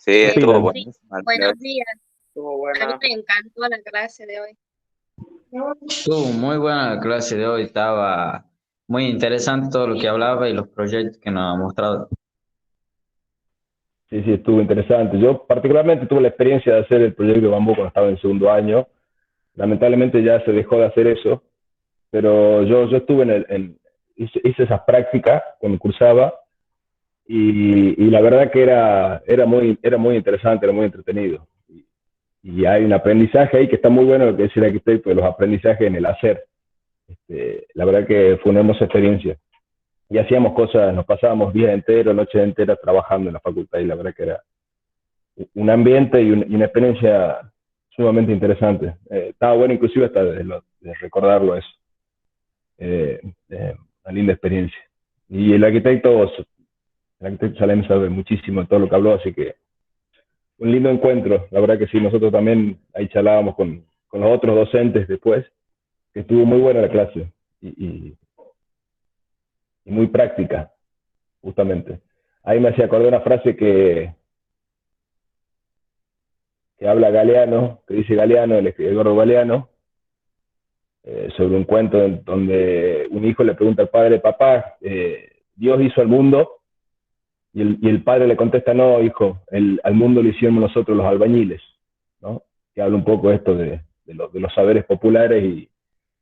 Sí, ¿Qué estuvo opinan? Sí, buenísima la buenos clase. días. Estuvo A mí buena. me encantó la clase de hoy. Estuvo muy buena la clase de hoy, estaba muy interesante todo lo que hablaba y los proyectos que nos ha mostrado. Sí, sí, estuvo interesante. Yo particularmente tuve la experiencia de hacer el proyecto de bambú cuando estaba en segundo año. Lamentablemente ya se dejó de hacer eso, pero yo estuve hice esas prácticas cuando cursaba y la verdad que era muy interesante, era muy entretenido. Y hay un aprendizaje ahí que está muy bueno, lo que decía el arquitecto, de los aprendizajes en el hacer. La verdad que fue una hermosa experiencia. Y hacíamos cosas, nos pasábamos días enteros, noches enteras trabajando en la facultad y la verdad que era un ambiente y una experiencia sumamente interesante. Estaba bueno inclusive hasta de recordarlo eso. Eh, una linda experiencia. Y el arquitecto Salem sabe muchísimo de todo lo que habló, así que un lindo encuentro. La verdad que sí, nosotros también ahí charlábamos con los otros docentes después, que estuvo muy buena la clase y muy práctica, justamente. Ahí me hacía acordar una frase que habla Galeano, que dice Galeano, el gordo Galeano, sobre un cuento donde un hijo le pregunta al padre, papá, Dios hizo al mundo, y el padre le contesta, no, hijo, al mundo lo hicimos nosotros los albañiles, ¿no? Que habla un poco esto de los saberes populares y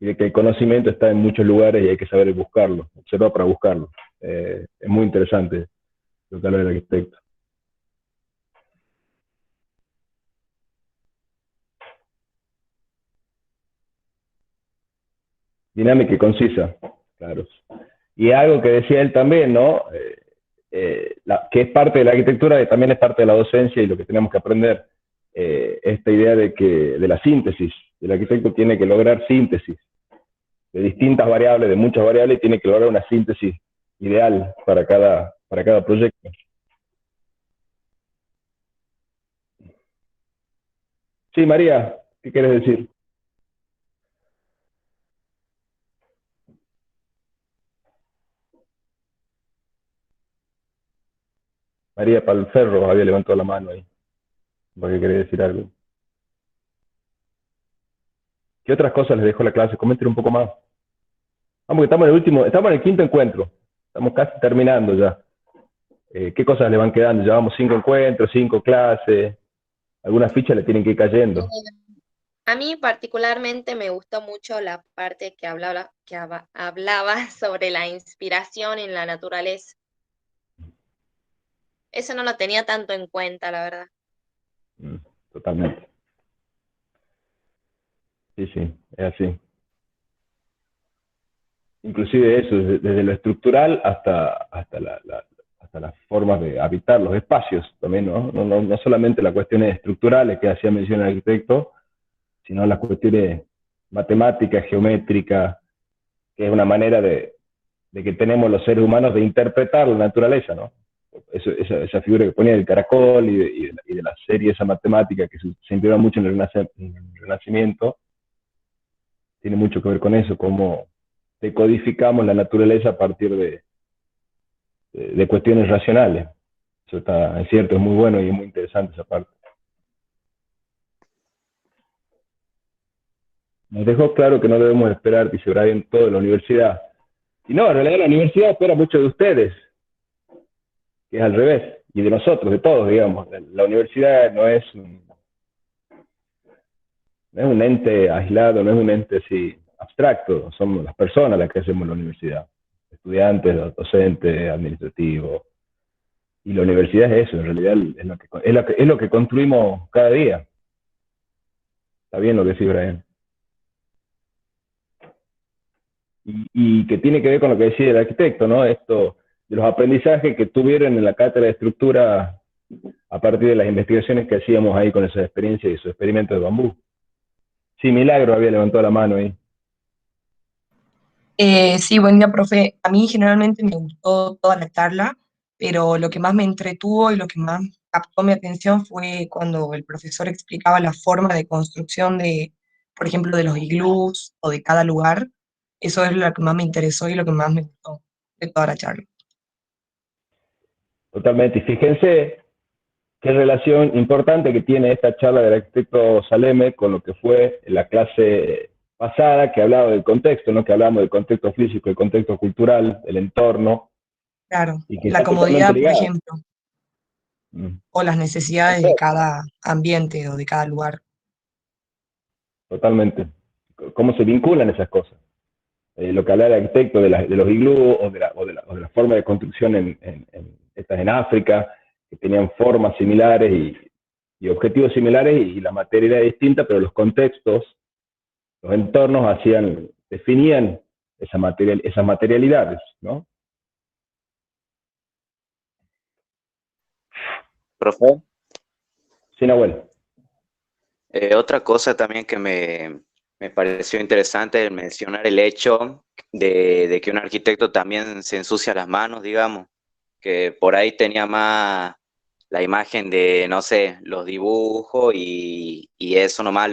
de que el conocimiento está en muchos lugares y hay que saber buscarlo, observar para buscarlo. Es muy interesante lo que habla el arquitecto. Dinámica y concisa, claro. Y algo que decía él también, ¿no? Que es parte de la arquitectura y también es parte de la docencia y lo que tenemos que aprender, esta idea de la síntesis. El arquitecto tiene que lograr síntesis de distintas variables, de muchas variables, y tiene que lograr una síntesis ideal para cada proyecto. Sí, María, ¿qué quieres decir? María Palferro había levantado la mano ahí, porque quería decir algo. ¿Qué otras cosas les dejó la clase? Comenten un poco más. Vamos, que estamos en el quinto encuentro. Estamos casi terminando ya. ¿Qué cosas le van quedando? Llevamos 5 encuentros, 5 clases. Algunas fichas le tienen que ir cayendo. A mí particularmente me gustó mucho la parte que hablaba sobre la inspiración en la naturaleza. Eso no lo tenía tanto en cuenta, la verdad. Mm, totalmente. Sí, sí, es así. Inclusive eso, desde lo estructural hasta las formas de habitar los espacios también, ¿no? No solamente las cuestiones estructurales que hacía mención el arquitecto, sino las cuestiones matemáticas, geométricas, que es una manera de que tenemos los seres humanos de interpretar la naturaleza, ¿no? Esa figura que ponía del caracol y de la serie, esa matemática que se integra mucho en el Renacimiento, tiene mucho que ver con eso, cómo decodificamos la naturaleza a partir de cuestiones racionales. Eso es cierto, es muy bueno y es muy interesante esa parte. Nos dejó claro que no debemos esperar, dice Brian, todo de la universidad. Y no, en realidad la universidad espera mucho de ustedes, que es al revés, y de nosotros, de todos, digamos. La universidad no es un ente aislado, no es un ente así abstracto, somos las personas las que hacemos la universidad, estudiantes, docentes, administrativos. Y la universidad es eso, en realidad es lo que construimos cada día. Está bien lo que decís, Brian. Y que tiene que ver con lo que decía el arquitecto, ¿no? Esto de los aprendizajes que tuvieron en la cátedra de estructura a partir de las investigaciones que hacíamos ahí con esas experiencias y esos experimentos de bambú. Sí, Milagro había levantado la mano ahí. Sí, buen día, profe. A mí generalmente me gustó toda la charla, pero lo que más me entretuvo y lo que más captó mi atención fue cuando el profesor explicaba la forma de construcción de, por ejemplo, de los iglús o de cada lugar. Eso es lo que más me interesó y lo que más me gustó de toda la charla. Totalmente. Y fíjense qué relación importante que tiene esta charla del arquitecto Saleme con lo que fue la clase pasada, que hablaba del contexto, ¿no? Que hablábamos del contexto físico, el contexto cultural, el entorno, Claro, y que la están totalmente comodidad, por ligados. ejemplo, Mm. o las necesidades de cada ambiente o de cada lugar. Totalmente. ¿Cómo se vinculan esas cosas? Lo que hablaba el arquitecto de los iglús o de la forma de construcción estas en África, que tenían formas similares y objetivos similares y la materia era distinta, pero los contextos, los entornos definían esas materialidades, ¿no? Profe, Sí, Nahuel. otra cosa también que me pareció interesante el mencionar el hecho de que un arquitecto también se ensucia las manos, digamos, que por ahí tenía más la imagen de, no sé, los dibujos y eso nomás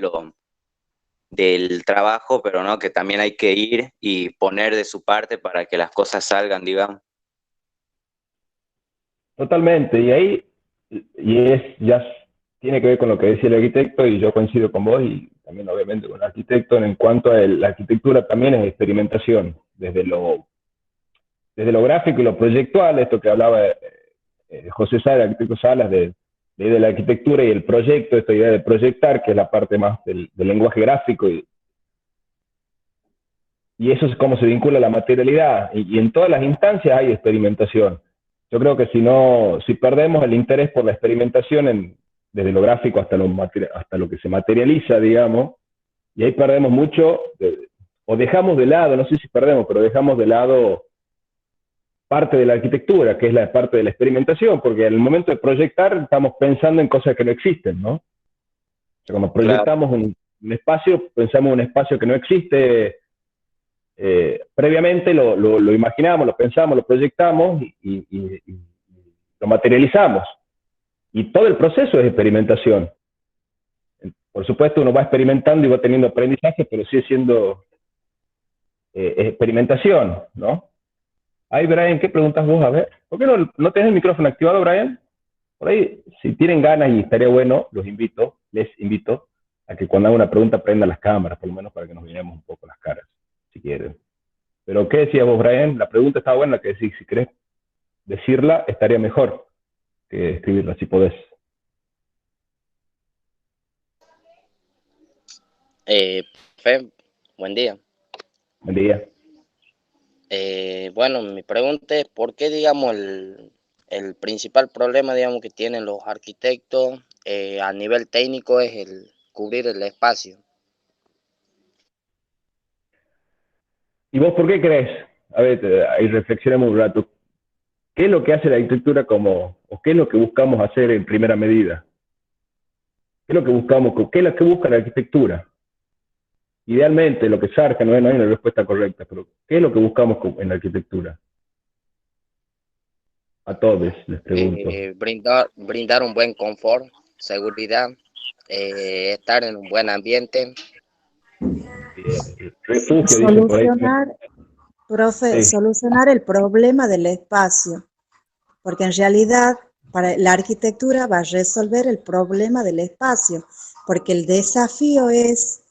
del trabajo, pero no, que también hay que ir y poner de su parte para que las cosas salgan, digamos. Totalmente, ya tiene que ver con lo que decía el arquitecto y yo coincido con vos y también obviamente con el arquitecto en cuanto a la arquitectura también es experimentación, desde lo gráfico y lo proyectual, esto que hablaba José Sá, el arquitecto Salas, de la arquitectura y el proyecto, esta idea de proyectar, que es la parte más del lenguaje gráfico y eso es cómo se vincula a la materialidad y en todas las instancias hay experimentación. Yo creo que si perdemos el interés por la experimentación desde lo gráfico hasta lo que se materializa, digamos, y ahí perdemos mucho, o dejamos de lado, no sé si perdemos, pero dejamos de lado parte de la arquitectura, que es la parte de la experimentación, porque en el momento de proyectar estamos pensando en cosas que no existen, ¿no? O sea, cuando Claro. proyectamos un espacio, pensamos en un espacio que no existe, previamente lo imaginamos, lo pensamos, lo proyectamos y lo materializamos. Y todo el proceso es experimentación. Por supuesto, uno va experimentando y va teniendo aprendizaje, pero sigue siendo experimentación, ¿no? Ay, Brian, ¿qué preguntas vos? A ver, ¿por qué no tenés el micrófono activado, Brian? Por ahí, si tienen ganas y estaría bueno, les invito a que cuando haga una pregunta prendan las cámaras, por lo menos para que nos miremos un poco las caras, si quieren. Pero, ¿qué decías vos, Brian? La pregunta estaba buena, que si querés decirla, estaría mejor que escribirla, si podés. Profe, buen día. Buen día. Bueno, mi pregunta es, ¿por qué, digamos, el principal problema, digamos, que tienen los arquitectos a nivel técnico es el cubrir el espacio? ¿Y vos por qué crees? A ver, ahí reflexionemos un rato. ¿Qué es lo que hace la arquitectura o qué es lo que buscamos hacer en primera medida? ¿Qué es lo que buscamos? ¿Qué es lo que busca la arquitectura? Idealmente, lo que surge, no hay una respuesta correcta, pero ¿qué es lo que buscamos en la arquitectura? A todos les pregunto. Brindar un buen confort, seguridad, estar en un buen ambiente. Refugio, dicen por ahí. Profe, Sí. solucionar el problema del espacio, porque en realidad la arquitectura va a resolver el problema del espacio, porque el desafío es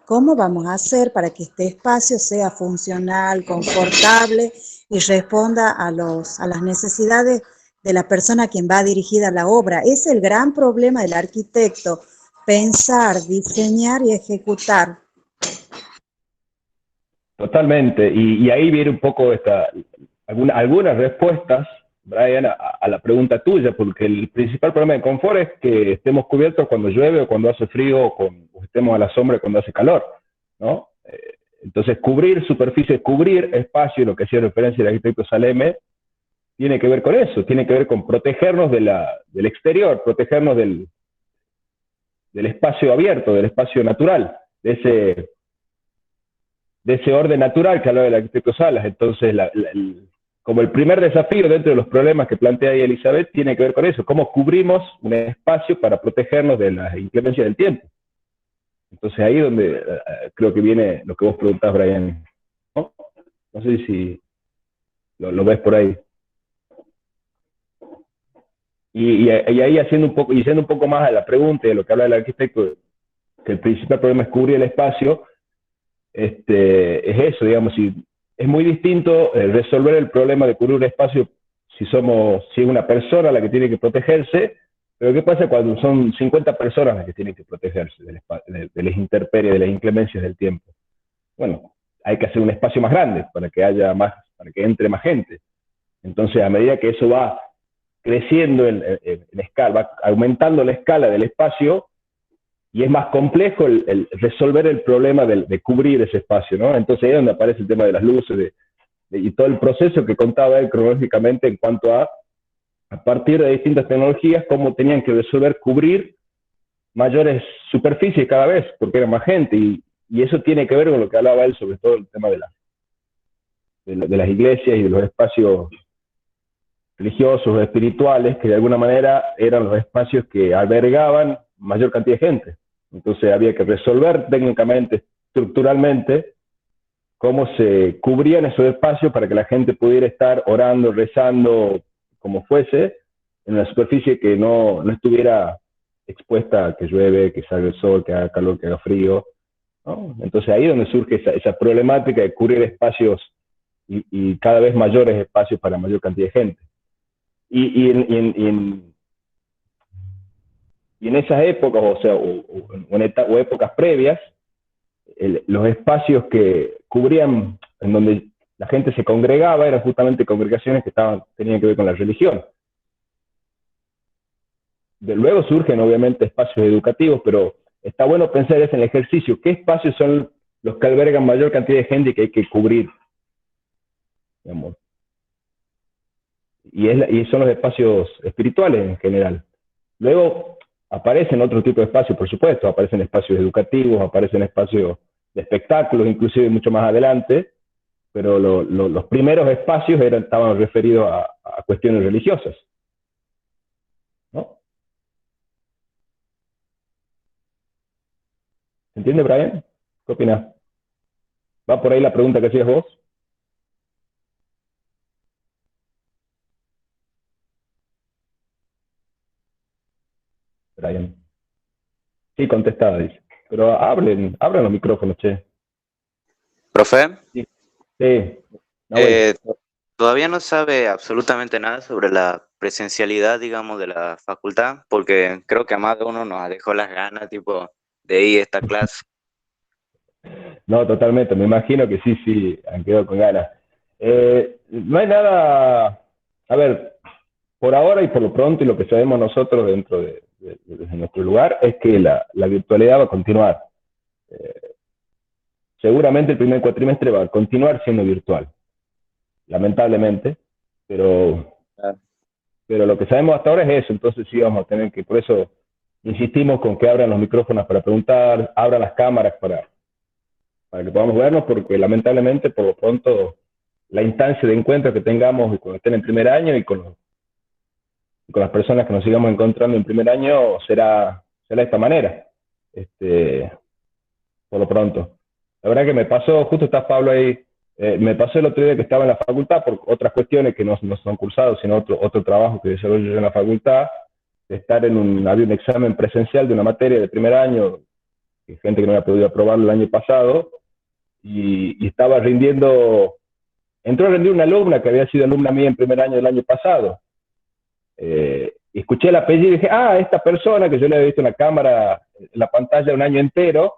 cómo vamos a hacer para que este espacio sea funcional, confortable y responda a las necesidades de la persona a quien va dirigida la obra. Es el gran problema del arquitecto, pensar, diseñar y ejecutar. Totalmente, y ahí viene un poco algunas respuestas, Brian, a la pregunta tuya, porque el principal problema de confort es que estemos cubiertos cuando llueve o cuando hace frío o estemos a la sombra cuando hace calor, ¿no? Entonces, cubrir superficies, cubrir espacio, lo que hacía referencia el arquitecto Saleme, tiene que ver con eso, tiene que ver con protegernos del exterior, protegernos del espacio abierto, del espacio natural, de ese orden natural que hablaba el arquitecto Salas. Entonces, como el primer desafío dentro de los problemas que plantea ahí Elizabeth, tiene que ver con eso, cómo cubrimos un espacio para protegernos de la inclemencia del tiempo. Entonces, ahí es donde creo que viene lo que vos preguntás, Brian. No sé si lo ves por ahí. Y ahí siendo un poco más a la pregunta de lo que habla el arquitecto, que el principal problema es cubrir el espacio, es eso, digamos, si es muy distinto resolver el problema de cubrir un espacio si es una persona la que tiene que protegerse, pero ¿qué pasa cuando son 50 personas las que tienen que protegerse de las intemperies, de las inclemencias del tiempo? Bueno, hay que hacer un espacio más grande para que entre más gente. Entonces, a medida que eso va creciendo en escala, va aumentando la escala del espacio, y es más complejo el resolver el problema de cubrir ese espacio, ¿no? Entonces ahí es donde aparece el tema de las luces y todo el proceso que contaba él cronológicamente en cuanto a partir de distintas tecnologías, cómo tenían que resolver cubrir mayores superficies cada vez, porque era más gente, y eso tiene que ver con lo que hablaba él, sobre todo el tema de las iglesias y de los espacios religiosos, espirituales, que de alguna manera eran los espacios que albergaban mayor cantidad de gente. Entonces había que resolver técnicamente, estructuralmente, cómo se cubrían esos espacios para que la gente pudiera estar orando, rezando, como fuese, en una superficie que no estuviera expuesta a que llueve, que salga el sol, que haga calor, que haga frío, ¿no? Entonces ahí es donde surge esa problemática de cubrir espacios y cada vez mayores espacios para mayor cantidad de gente. Y en esas épocas, o sea, o épocas previas, los espacios que cubrían, en donde la gente se congregaba, eran justamente congregaciones que tenían que ver con la religión. Luego surgen, obviamente, espacios educativos, pero está bueno pensar en el ejercicio. ¿Qué espacios son los que albergan mayor cantidad de gente que hay que cubrir? Digamos. Y son los espacios espirituales en general. Luego aparecen otro tipo de espacios, por supuesto, aparecen espacios educativos, aparecen espacios de espectáculos, inclusive mucho más adelante, pero los primeros espacios estaban referidos a cuestiones religiosas, ¿no? ¿Se entiende, Brian? ¿Qué opinas? ¿Va por ahí la pregunta que hacías vos? Brian. Sí, contestada, dice. Pero abran los micrófonos, che. ¿Profe? Sí. No, Todavía no sabe absolutamente nada sobre la presencialidad, digamos, de la facultad, porque creo que a más de uno nos dejó las ganas, tipo, de ir a esta clase. No, totalmente, me imagino que sí, han quedado con ganas. No hay nada, a ver, por ahora y por lo pronto, y lo que sabemos nosotros dentro de nuestro lugar, es que la virtualidad va a continuar. Seguramente el primer cuatrimestre va a continuar siendo virtual, lamentablemente, pero lo que sabemos hasta ahora es eso. Entonces sí vamos a tener que, por eso insistimos con que abran los micrófonos para preguntar, abran las cámaras para que podamos vernos, porque lamentablemente por lo pronto la instancia de encuentro que tengamos cuando estén en primer año y con las personas que nos sigamos encontrando en primer año será de esta manera, por lo pronto. La verdad que me pasó, justo está Pablo ahí, me pasó el otro día que estaba en la facultad por otras cuestiones que no son cursados, sino otro trabajo que desarrollo yo en la facultad, de estar había un examen presencial de una materia de primer año, gente que no había podido aprobarlo el año pasado, y estaba entró a rendir una alumna que había sido alumna mía en primer año del año pasado. Y escuché el apellido y dije, esta persona que yo le había visto en la cámara, en la pantalla un año entero,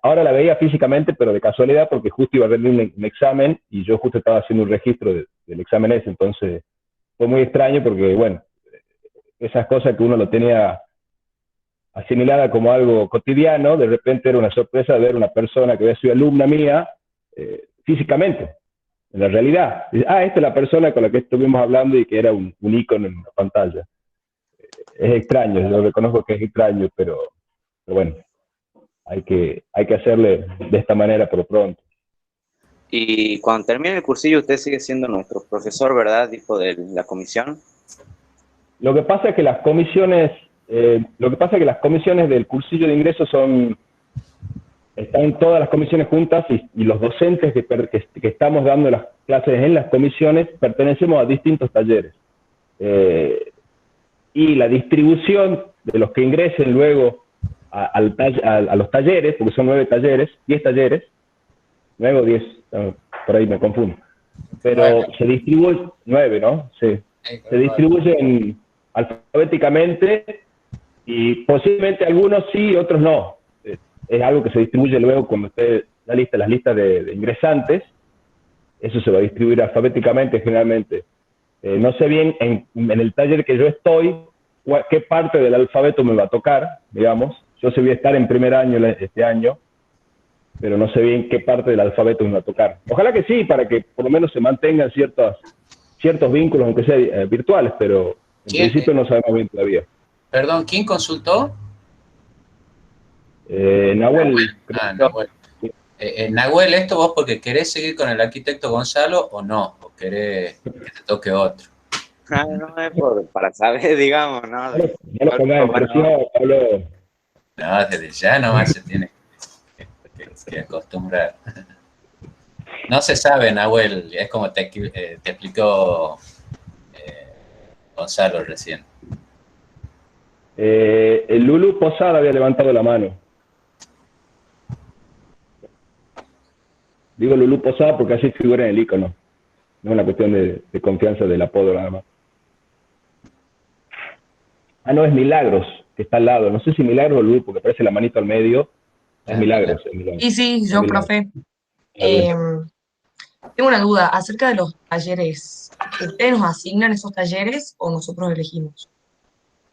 ahora la veía físicamente, pero de casualidad, porque justo iba a rendir un examen y yo justo estaba haciendo un registro del examen ese. Entonces fue muy extraño porque, bueno, esas cosas que uno lo tenía asimilada como algo cotidiano, de repente era una sorpresa ver una persona que había sido alumna mía físicamente, en la realidad. Esta es la persona con la que estuvimos hablando y que era un ícono en la pantalla. Es extraño, yo reconozco que es extraño, pero bueno, hay que hacerle de esta manera por lo pronto. Y cuando termine el cursillo, usted sigue siendo nuestro profesor, ¿verdad? Dijo de la comisión. Lo que pasa es que las comisiones del cursillo de ingreso están todas las comisiones juntas, y los docentes que estamos dando las clases en las comisiones pertenecemos a distintos talleres. y la distribución de los que ingresen luego a los talleres, porque son 9 talleres, 10 talleres, 9 o 10, por ahí me confundo, pero 9. se distribuye, 9, ¿no? Sí. Se distribuyen alfabéticamente y posiblemente algunos sí, otros no. Es algo que se distribuye luego cuando esté las listas de ingresantes. Eso se va a distribuir alfabéticamente generalmente. No sé bien en el taller que yo estoy qué parte del alfabeto me va a tocar, digamos. Yo sé voy a estar en primer año este año, pero no sé bien qué parte del alfabeto me va a tocar. Ojalá que sí, para que por lo menos se mantengan ciertos vínculos, aunque sea virtuales, pero en principio no sabemos bien todavía. Perdón, ¿quién consultó? Nahuel. Nahuel. Nahuel, ¿esto vos porque querés seguir con el arquitecto Gonzalo o no? ¿O querés que te toque otro? No es para saber, digamos, ¿no? No lo pongas en presión, Pablo. No, desde ya nomás se tiene que acostumbrar. No se sabe, Nahuel, es como te explicó Gonzalo recién. El Lulu Posada había levantado la mano. Digo Lulu Posada porque así figura en el icono. No es una cuestión de confianza del apodo nada más. Ah, no, es Milagros, que está al lado. No sé si Milagros o Lulu, porque aparece la manito al medio. Es Milagros. Y sí, yo, profe. Tengo una duda acerca de los talleres. ¿Ustedes nos asignan esos talleres o nosotros elegimos?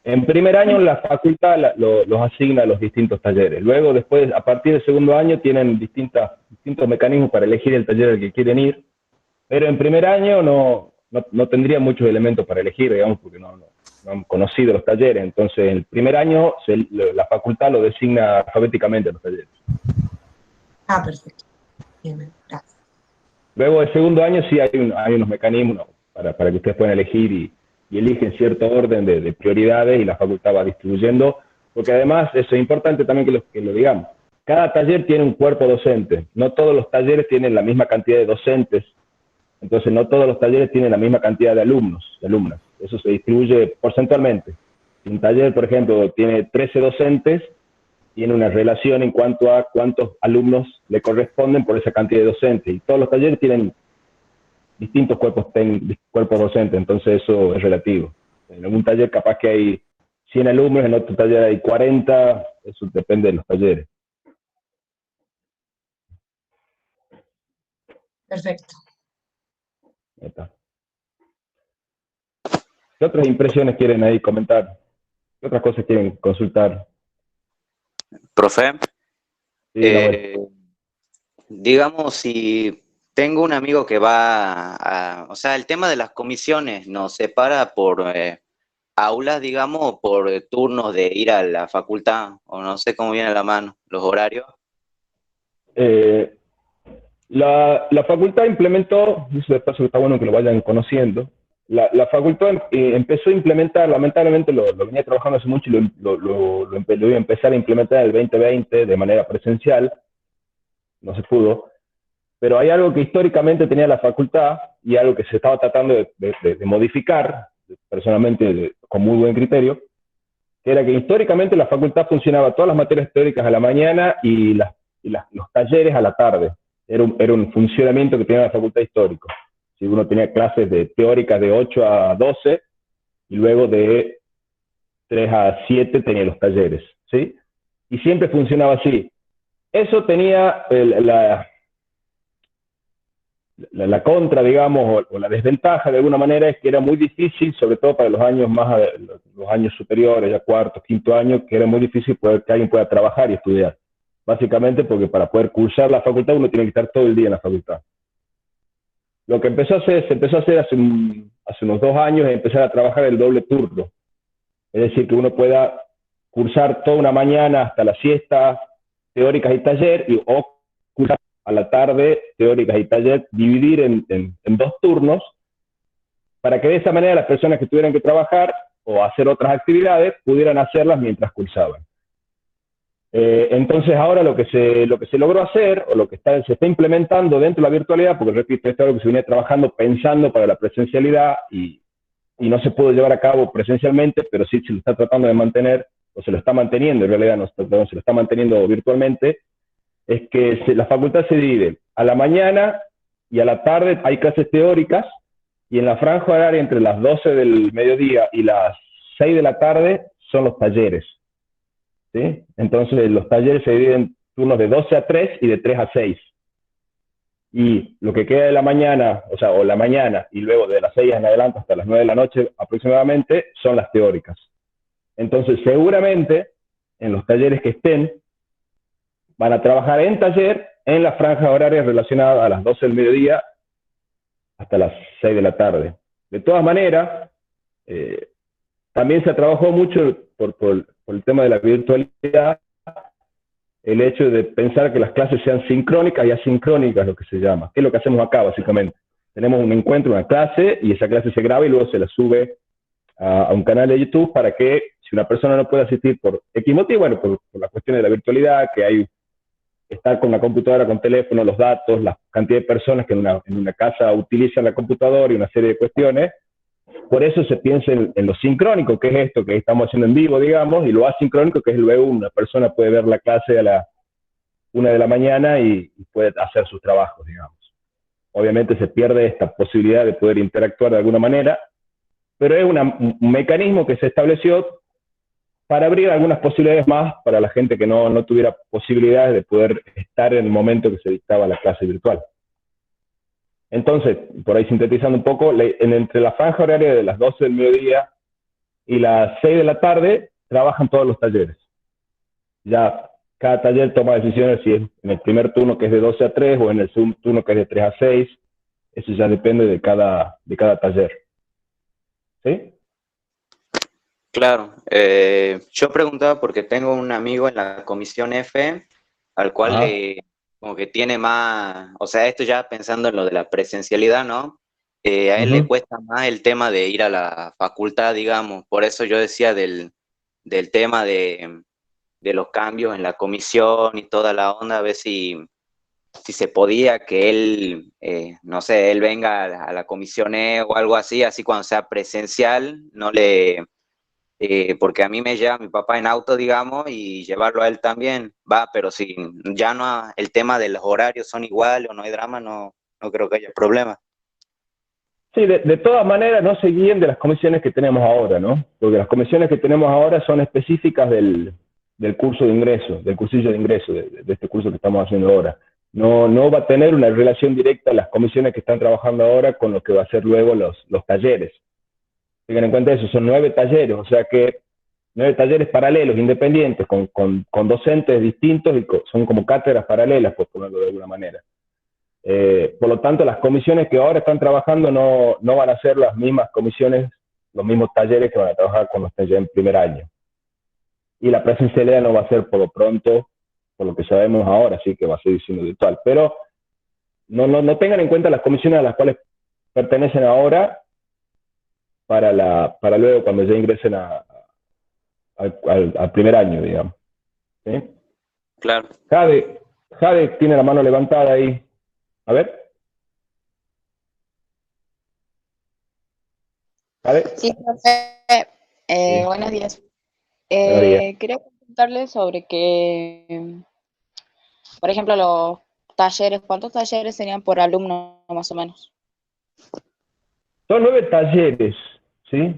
En primer año la facultad los asigna a los distintos talleres. Luego, después, a partir del segundo año, tienen distintos mecanismos para elegir el taller al que quieren ir. Pero en primer año no tendría muchos elementos para elegir, digamos, porque no han conocido los talleres. Entonces, en el primer año la facultad lo designa alfabéticamente a los talleres. Ah, perfecto. Bien, gracias. Luego, el segundo año sí hay unos mecanismos para que ustedes puedan elegir y eligen cierto orden de prioridades y la facultad va distribuyendo, porque además eso es importante también que lo digamos. Cada taller tiene un cuerpo docente, no todos los talleres tienen la misma cantidad de docentes, entonces no todos los talleres tienen la misma cantidad de alumnos, de alumnas, eso se distribuye porcentualmente. Si un taller, por ejemplo, tiene 13 docentes, tiene una relación en cuanto a cuántos alumnos le corresponden por esa cantidad de docentes, y todos los talleres tienen distintos cuerpos docentes, entonces eso es relativo. En algún taller capaz que hay 100 alumnos, en otro taller hay 40, eso depende de los talleres. Perfecto. Ahí está. ¿Qué otras impresiones quieren ahí comentar? ¿Qué otras cosas quieren consultar? Profe, Sí, digamos, si tengo un amigo que va o sea, el tema de las comisiones nos separa por aulas, digamos, o por turnos de ir a la facultad, o no sé cómo viene a la mano, los horarios. La facultad implementó, eso de paso que está bueno que lo vayan conociendo, la facultad empezó a implementar, lamentablemente lo venía trabajando hace mucho y lo iba a empezar a implementar en el 2020 de manera presencial, no se pudo, pero hay algo que históricamente tenía la facultad y algo que se estaba tratando de modificar, personalmente con muy buen criterio, que era que históricamente la facultad funcionaba todas las materias teóricas a la mañana y los talleres a la tarde. Era un funcionamiento que tenía la facultad histórico. Si uno tenía clases teóricas de 8 a 12 y luego de 3 a 7 tenía los talleres, ¿sí? Y siempre funcionaba así. Eso tenía la contra, digamos, o la desventaja de alguna manera es que era muy difícil, sobre todo para los años superiores, ya cuarto, quinto año, que era muy difícil que alguien pueda trabajar y estudiar. Básicamente porque para poder cursar la facultad uno tiene que estar todo el día en la facultad. Lo que se empezó a hacer hace unos 2 años es empezar a trabajar el doble turno. Es decir, que uno pueda cursar toda una mañana hasta la siesta, teóricas y taller, o cursar a la tarde, teóricas y taller, dividir en 2 turnos, para que de esa manera las personas que tuvieran que trabajar o hacer otras actividades pudieran hacerlas mientras cursaban. Entonces ahora lo que se logró hacer, o lo que se está implementando dentro de la virtualidad, porque repito, esto es algo que se venía trabajando pensando para la presencialidad, y y no se pudo llevar a cabo presencialmente, pero sí se lo está tratando de mantener, o se lo está manteniendo, en realidad no, perdón, se lo está manteniendo virtualmente, es que la facultad se divide. A la mañana y a la tarde hay clases teóricas, y en la franja horaria entre las 12 del mediodía y las 6 de la tarde son los talleres. ¿Sí? Entonces los talleres se dividen en turnos de 12 a 3 y de 3 a 6. Y lo que queda de la mañana, o la mañana y luego de las 6 en adelante hasta las 9 de la noche aproximadamente, son las teóricas. Entonces seguramente en los talleres que estén, van a trabajar en taller en la franja horaria relacionada a las 12 del mediodía hasta las 6 de la tarde. De todas maneras, también se trabajó mucho por el tema de la virtualidad, el hecho de pensar que las clases sean sincrónicas y asincrónicas, lo que se llama, que es lo que hacemos acá básicamente. Tenemos un encuentro, una clase, y esa clase se graba y luego se la sube a un canal de YouTube para que, si una persona no puede asistir por X motivo, bueno, por la cuestión de la virtualidad, que hay estar con la computadora, con teléfono, los datos, la cantidad de personas que en una casa utilizan la computadora y una serie de cuestiones. Por eso se piensa en lo sincrónico, que es esto que estamos haciendo en vivo, digamos, y lo asincrónico, que es luego una persona puede ver la clase a la 1 de la mañana y puede hacer sus trabajos, digamos. Obviamente se pierde esta posibilidad de poder interactuar de alguna manera, pero es un mecanismo que se estableció para abrir algunas posibilidades más para la gente que no tuviera posibilidades de poder estar en el momento que se dictaba la clase virtual. Entonces, por ahí sintetizando un poco, entre la franja horaria de las 12 del mediodía y las 6 de la tarde, trabajan todos los talleres. Ya cada taller toma decisiones si es en el primer turno, que es de 12 a 3, o en el segundo turno, que es de 3 a 6. Eso ya depende de cada taller. ¿Sí? Claro, yo preguntaba porque tengo un amigo en la comisión F al cual como que tiene más, o sea, esto ya pensando en lo de la presencialidad, ¿no? A él le cuesta más el tema de ir a la facultad, digamos, por eso yo decía del tema de los cambios en la comisión y toda la onda, a ver si se podía que él, no sé, él venga a la comisión E o algo así cuando sea presencial, no le... porque a mí me lleva mi papá en auto, digamos, y llevarlo a él también, va, pero si ya no el tema de los horarios son iguales o no hay drama, no creo que haya problema. Sí, de todas maneras no se guíen de las comisiones que tenemos ahora, ¿no? Porque las comisiones que tenemos ahora son específicas del curso de ingreso, del cursillo de ingreso, de este curso que estamos haciendo ahora. No va a tener una relación directa las comisiones que están trabajando ahora con lo que va a ser luego los talleres. Tengan en cuenta eso, son 9 talleres, o sea que 9 talleres paralelos, independientes, con docentes distintos, y son como cátedras paralelas, por ponerlo de alguna manera. Por lo tanto, las comisiones que ahora están trabajando no van a ser las mismas comisiones, los mismos talleres que van a trabajar cuando estén ya en primer año. Y la presencialidad no va a ser por lo pronto, por lo que sabemos ahora, así que va a seguir siendo virtual. Pero no tengan en cuenta las comisiones a las cuales pertenecen ahora para luego cuando ya ingresen al primer año, digamos. ¿Sí? Claro. Jade tiene la mano levantada ahí. A ver. Jade. Sí, profe. Sí. Buenos días. Buenos días. Quería preguntarle sobre que, por ejemplo, los talleres, ¿cuántos talleres serían por alumno más o menos? Son 9 talleres, ¿sí?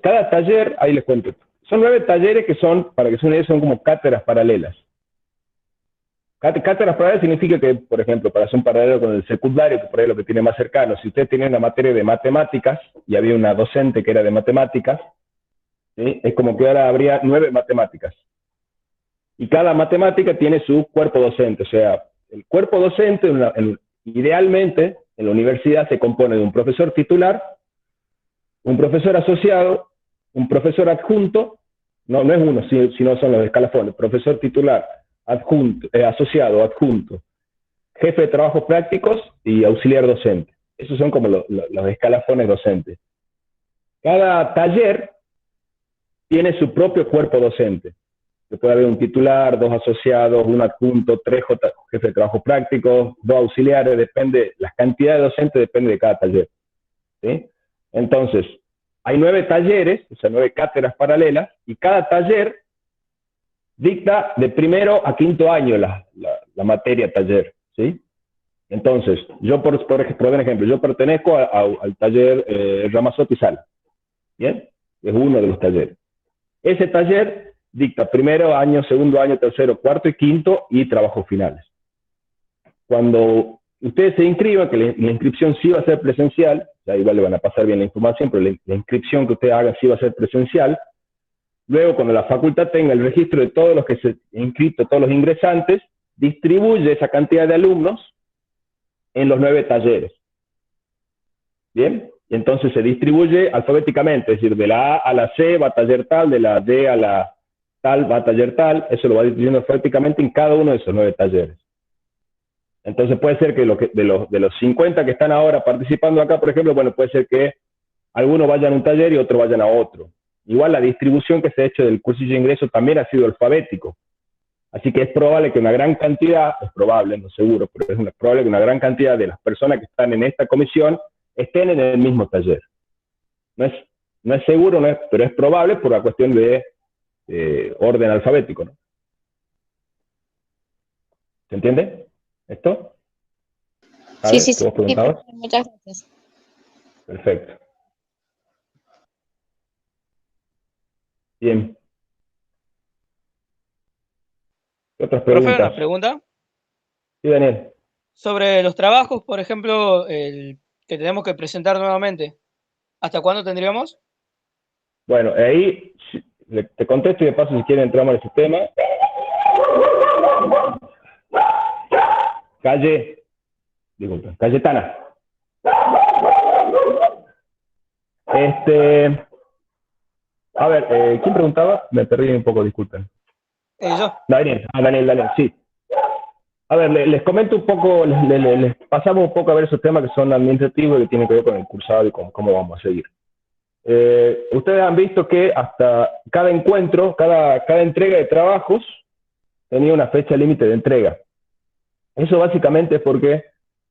Cada taller, ahí les cuento, son 9 talleres que son, para que se una son como cátedras paralelas. Cátedras paralelas significa que, por ejemplo, para hacer un paralelo con el secundario, que por ahí es lo que tiene más cercano, si usted tiene una materia de matemáticas y había una docente que era de matemáticas, ¿sí? Es como que ahora habría 9 matemáticas. Y cada matemática tiene su cuerpo docente, o sea, el cuerpo docente, idealmente, en la universidad se compone de un profesor titular, un profesor asociado, un profesor adjunto, no es uno, sino son los escalafones, profesor titular, adjunto, asociado, adjunto, jefe de trabajos prácticos y auxiliar docente. Esos son como los escalafones docentes. Cada taller tiene su propio cuerpo docente. Puede haber un titular, 2 asociados, un adjunto, 3 jefes de trabajos prácticos, 2 auxiliares, depende, la cantidad de docentes depende de cada taller. ¿Sí? Entonces, hay 9 talleres, o sea, 9 cátedras paralelas, y cada taller dicta de primero a quinto año la materia taller, ¿sí? Entonces, yo por ejemplo, yo pertenezco al taller Ramazotti Sal, ¿bien? Es uno de los talleres. Ese taller dicta primero año, segundo año, tercero, cuarto y quinto y trabajos finales. Cuando ustedes se inscriban, que la inscripción sí va a ser presencial, ya igual le van a pasar bien la información, pero la inscripción que ustedes hagan sí va a ser presencial. Luego, cuando la facultad tenga el registro de todos los que se han inscrito, todos los ingresantes, distribuye esa cantidad de alumnos en los 9 talleres. ¿Bien? Y entonces se distribuye alfabéticamente, es decir, de la A a la C va a taller tal, de la D a la tal va a taller tal, eso lo va distribuyendo alfabéticamente en cada uno de esos 9 talleres. Entonces puede ser que, de los 50 que están ahora participando acá, por ejemplo, bueno, puede ser que algunos vayan a un taller y otros vayan a otro. Igual la distribución que se ha hecho del cursillo de ingreso también ha sido alfabético. Así que es probable que una gran cantidad, es probable, no seguro, pero es probable que una gran cantidad de las personas que están en esta comisión estén en el mismo taller. No es seguro, pero es probable por la cuestión de orden alfabético, ¿no? ¿Se entiende esto? Sí, ¿Qué vos preguntabas? muchas gracias. Perfecto. Bien. ¿Qué otras Profe, preguntas? una pregunta. Sí, Daniel. Sobre los trabajos, por ejemplo, el que tenemos que presentar nuevamente. ¿Hasta cuándo tendríamos? Bueno, ahí te contesto y de paso si quieren entramos en ese tema. Cayetana. A ver, ¿quién preguntaba? Me perdí un poco, disculpen. Yo. Daniel, sí. A ver, les comento un poco, les pasamos un poco a ver esos temas que son administrativos y que tienen que ver con el cursado y con cómo vamos a seguir. Ustedes han visto que hasta cada encuentro, cada entrega de trabajos tenía una fecha límite de entrega. Eso básicamente es porque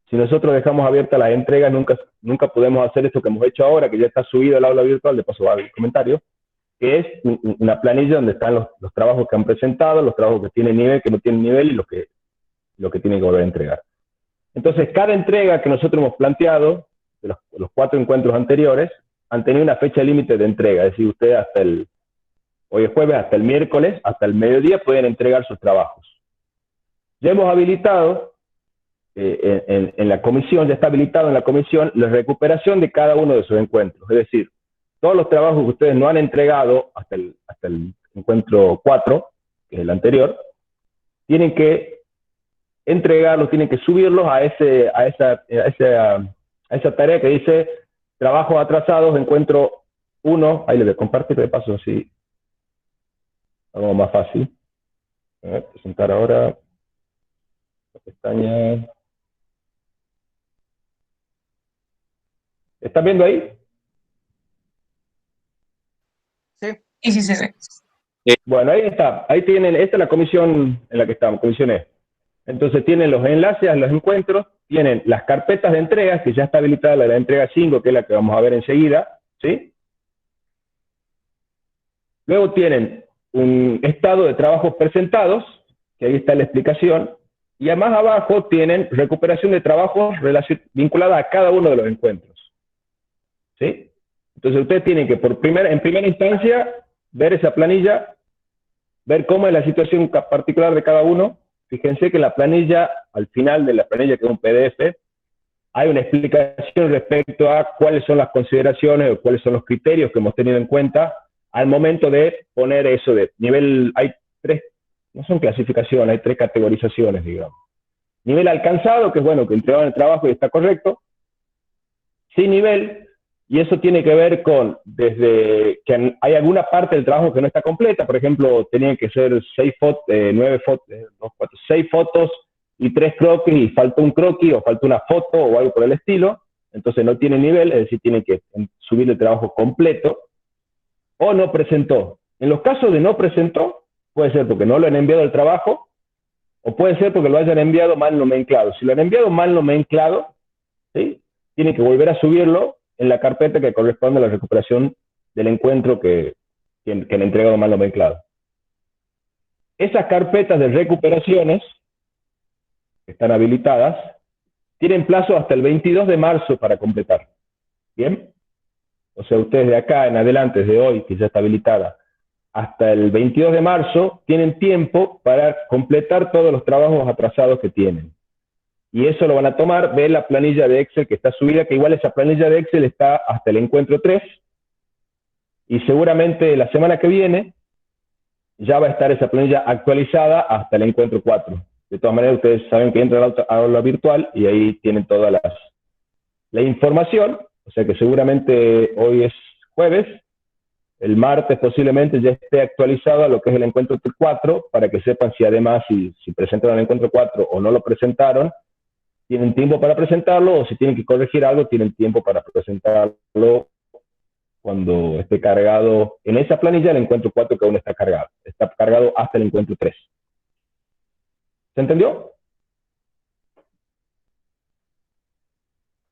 si nosotros dejamos abiertas las entregas, nunca podemos hacer esto que hemos hecho ahora, que ya está subido al aula virtual, de paso va el comentario, que es una planilla donde están los trabajos que han presentado, los trabajos que tienen nivel, que no tienen nivel y lo que tienen que volver a entregar. Entonces, cada entrega que nosotros hemos planteado, de los 4 encuentros anteriores, han tenido una fecha límite de entrega, es decir, ustedes hoy es jueves, hasta el miércoles, hasta el mediodía pueden entregar sus trabajos. Ya hemos habilitado en la comisión, ya está habilitado en la comisión la recuperación de cada uno de esos encuentros, es decir, todos los trabajos que ustedes no han entregado hasta el encuentro 4, que es el anterior, tienen que entregarlos, tienen que subirlos a esa tarea que dice trabajos atrasados, encuentro 1, ahí les voy a compartir de paso así, algo más fácil. A ver, presentar ahora la pestaña. ¿Están viendo ahí? Sí, sí, sí. Bueno, ahí está. Ahí tienen, esta es la comisión en la que estamos, comisión E. Entonces tienen los enlaces a los encuentros, tienen las carpetas de entregas, que ya está habilitada la entrega 5, que es la que vamos a ver enseguida, ¿sí? Luego tienen un estado de trabajos presentados, que ahí está la explicación, y más abajo tienen recuperación de trabajos vinculada a cada uno de los encuentros, ¿sí? Entonces ustedes tienen que en primera instancia ver esa planilla, ver cómo es la situación particular de cada uno. Fíjense que la planilla, al final de la planilla, que es un PDF, hay una explicación respecto a cuáles son las consideraciones o cuáles son los criterios que hemos tenido en cuenta al momento de poner eso de nivel. Hay 3, no son clasificaciones, hay 3 categorizaciones, digamos. Nivel alcanzado, que es bueno, que entregaron el trabajo y está correcto. Sin nivel, y eso tiene que ver con desde que hay alguna parte del trabajo que no está completa, por ejemplo, tenían que ser 6 fotos y 3 croquis, y faltó un croquis o faltó una foto o algo por el estilo, entonces no tiene nivel, es decir, tienen que subir el trabajo completo, o no presentó. En los casos de no presentó, puede ser porque no lo han enviado el trabajo, o puede ser porque lo hayan enviado mal nomenclado. Si lo han enviado mal nomenclado, ¿sí?, tienen que volver a subirlo en la carpeta que corresponde a la recuperación del encuentro que le entrega mal nomenclado. Esas carpetas de recuperaciones que están habilitadas tienen plazo hasta el 22 de marzo para completar. ¿Bien? O sea, ustedes de acá en adelante, desde hoy, que ya está habilitada, hasta el 22 de marzo, tienen tiempo para completar todos los trabajos atrasados que tienen. Y eso lo van a tomar de la planilla de Excel que está subida, que igual esa planilla de Excel está hasta el encuentro 3, y seguramente la semana que viene ya va a estar esa planilla actualizada hasta el encuentro 4. De todas maneras, ustedes saben que entran a la aula virtual y ahí tienen toda la información, o sea que seguramente hoy es jueves, el martes posiblemente ya esté actualizado a lo que es el encuentro 4, para que sepan si además, si presentaron el encuentro 4 o no lo presentaron, tienen tiempo para presentarlo, o si tienen que corregir algo, tienen tiempo para presentarlo cuando esté cargado en esa planilla el encuentro 4 que aún está cargado hasta el encuentro 3. ¿Se entendió?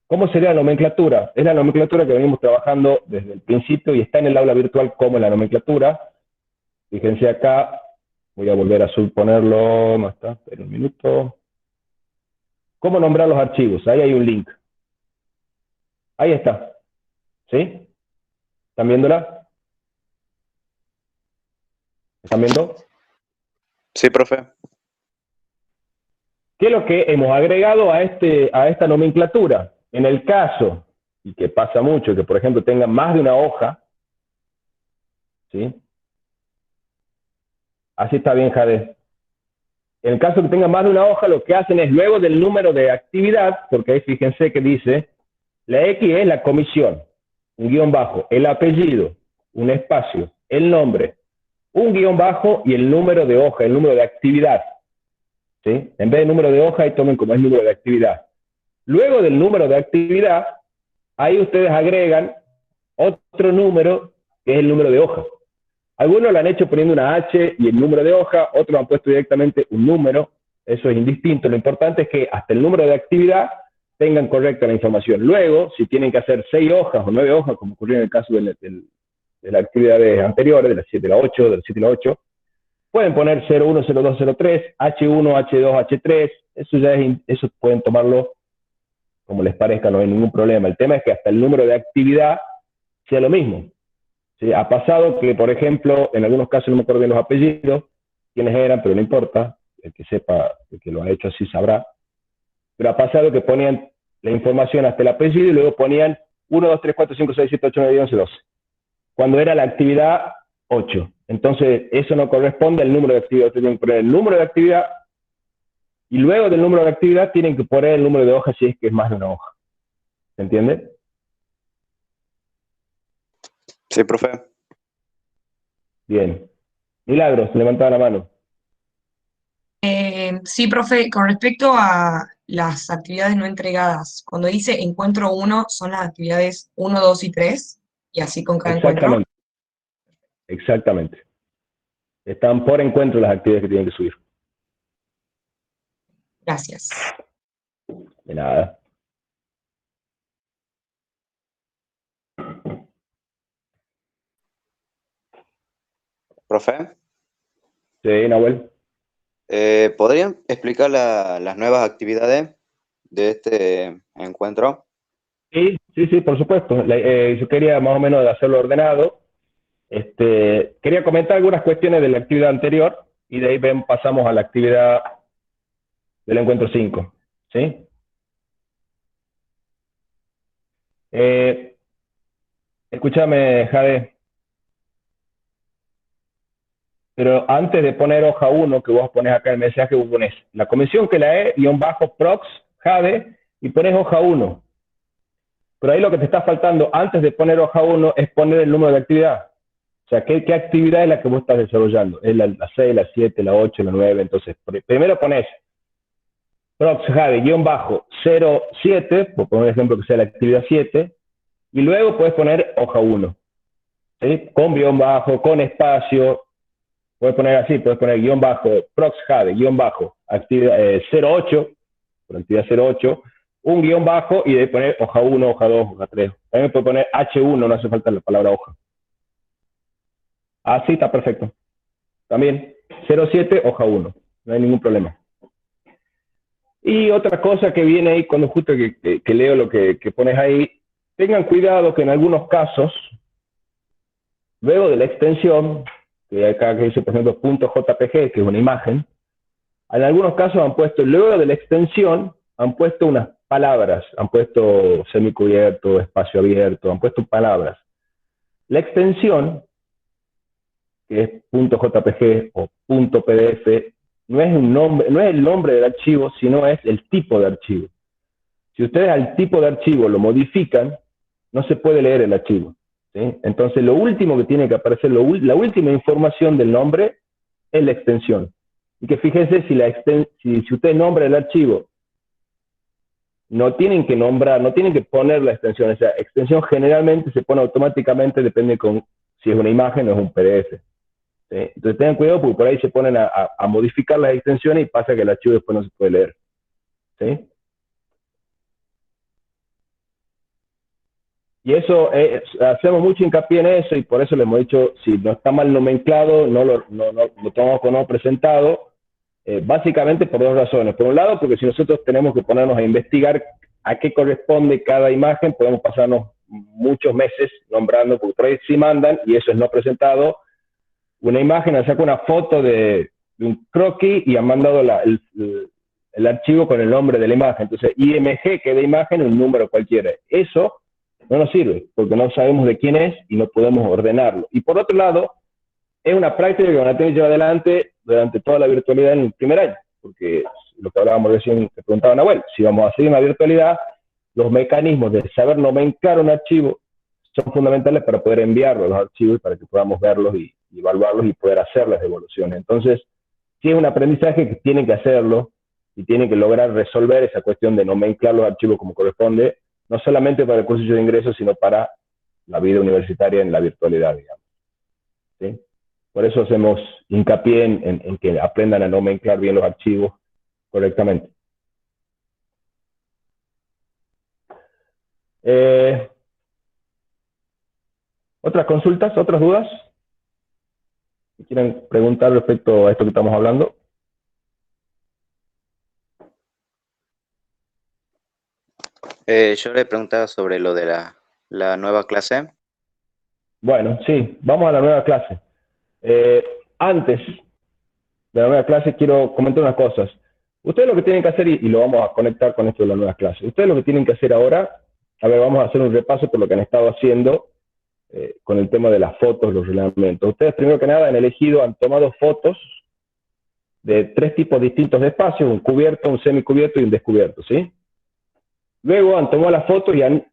¿Cómo sería la nomenclatura? Es la nomenclatura que venimos trabajando desde el principio y está en el aula virtual como en la nomenclatura. Fíjense acá, voy a volver a subponerlo, no está, espera un minuto. ¿Cómo nombrar los archivos? Ahí hay un link. Ahí está. ¿Sí? ¿Están viéndola? ¿Están viendo? Sí, profe. ¿Qué es lo que hemos agregado a esta nomenclatura? En el caso, y que pasa mucho, que por ejemplo tengan más de una hoja, ¿sí? Así está bien, Jade. En el caso que tengan más de una hoja, lo que hacen es luego del número de actividad, porque ahí fíjense que dice, la X es la comisión, un guión bajo, el apellido, un espacio, el nombre, un guión bajo y el número de hoja, el número de actividad. ¿Sí? En vez de número de hoja, ahí tomen como es número de actividad. Luego del número de actividad, ahí ustedes agregan otro número, que es el número de hoja. Algunos lo han hecho poniendo una H y el número de hoja, otros han puesto directamente un número, eso es indistinto. Lo importante es que hasta el número de actividad tengan correcta la información. Luego, si tienen que hacer 6 hojas o 9 hojas, como ocurrió en el caso de las actividades anteriores, de las 7 y la 8, del 7 y la 8, pueden poner 01, 02, 03, H1, H2, H3, eso pueden tomarlo como les parezca, no hay ningún problema. El tema es que hasta el número de actividad sea lo mismo. ¿Sí? Ha pasado que, por ejemplo, en algunos casos no me acuerdo bien los apellidos, quiénes eran, pero no importa, el que sepa, el que lo ha hecho así sabrá, pero ha pasado que ponían la información hasta el apellido y luego ponían 1, 2, 3, 4, 5, 6, 7, 8, 9, 10, 11, 12, cuando era la actividad 8. Entonces, eso no corresponde al número de actividad. Ustedes tienen que poner el número de actividad y luego del número de actividad tienen que poner el número de hoja si es que es más de una hoja. ¿Se entiende? Sí, profe. Bien. Milagros, levantaba la mano. Sí, profe, con respecto a las actividades no entregadas, cuando dice encuentro 1, son las actividades 1, 2 y 3, y así con cada encuentro. Exactamente. Están por encuentro las actividades que tienen que subir. Gracias. De nada. Profe. Sí, Nahuel. ¿Podrían explicar las nuevas actividades de este encuentro? Sí, por supuesto. Yo quería más o menos hacerlo ordenado. Quería comentar algunas cuestiones de la actividad anterior y de ahí pasamos a la actividad del encuentro 5. ¿Sí? Escúchame, Jade. Pero antes de poner hoja 1, que vos pones acá el mensaje, vos pones la comisión que la E-prox, Jade, y pones hoja 1. Pero ahí lo que te está faltando antes de poner hoja 1 es poner el número de actividad. O sea, ¿qué actividad es la que vos estás desarrollando? Es la 6, la 7, la 8, la 9. Entonces, primero pones prox Jade, -07, por poner un ejemplo que sea la actividad 7, y luego puedes poner hoja 1. ¿Sí? Con guión bajo, con espacio. Puedes poner así, puedes poner guión bajo, prox Jade, guión bajo, actividad 08, por actividad 08, un guión bajo y de poner hoja 1, hoja 2, hoja 3. También puede poner H1, no hace falta la palabra hoja. Así está perfecto. También 07, hoja 1. No hay ningún problema. Y otra cosa que viene ahí, cuando justo que leo lo que pones ahí, tengan cuidado que en algunos casos, luego de la extensión, que acá que dice, por ejemplo, .jpg, que es una imagen, en algunos casos han puesto, luego de la extensión, han puesto unas palabras, han puesto semicubierto, espacio abierto, han puesto palabras. La extensión, que es .jpg o .pdf, no es un nombre, no es el nombre del archivo, sino es el tipo de archivo. Si ustedes al tipo de archivo lo modifican, no se puede leer el archivo, ¿sí? Entonces lo último que tiene que aparecer, la última información del nombre es la extensión. Y que fíjense si ustedes nombran el archivo, no tienen que nombrar, no tienen que poner la extensión. Esa extensión generalmente se pone automáticamente, depende con si es una imagen o es un PDF. ¿Sí? Entonces tengan cuidado porque por ahí se ponen a modificar las extensiones y pasa que el archivo después no se puede leer. ¿Sí? Y eso, hacemos mucho hincapié en eso y por eso les hemos dicho, si no está mal nomenclado, no lo tomamos como no presentado, básicamente por dos razones. Por un lado, porque si nosotros tenemos que ponernos a investigar a qué corresponde cada imagen, podemos pasarnos muchos meses nombrando, porque por ahí sí mandan, y eso es no presentado, una imagen, saca una foto de un croquis y han mandado el archivo con el nombre de la imagen. Entonces, IMG, que de imagen, un número cualquiera. Eso no nos sirve, porque no sabemos de quién es y no podemos ordenarlo. Y por otro lado, es una práctica que van a tener que llevar adelante durante toda la virtualidad en el primer año, porque lo que hablábamos recién, que preguntaba Nahuel, si vamos a hacer una virtualidad, los mecanismos de saber nomenclar un archivo son fundamentales para poder enviarlo a los archivos y para que podamos verlos y evaluarlos y poder hacer las devoluciones. Entonces, sí es un aprendizaje que tienen que hacerlo y tienen que lograr resolver esa cuestión de nomenclar los archivos como corresponde, no solamente para el curso de ingreso, sino para la vida universitaria en la virtualidad, digamos. ¿Sí? Por eso hacemos hincapié en que aprendan a nomenclar bien los archivos correctamente. ¿Otras consultas? ¿Otras dudas? ¿Quieren preguntar respecto a esto que estamos hablando? Yo le preguntaba sobre lo de la nueva clase. Bueno, sí, vamos a la nueva clase. Antes de la nueva clase quiero comentar unas cosas. Ustedes lo que tienen que hacer, y lo vamos a conectar con esto de la nueva clase, ustedes lo que tienen que hacer ahora, a ver, vamos a hacer un repaso por lo que han estado haciendo con el tema de las fotos, los reglamentos. Ustedes primero que nada han tomado fotos de 3 tipos distintos de espacios, un cubierto, un semicubierto y un descubierto, ¿sí? Luego han tomado las fotos y en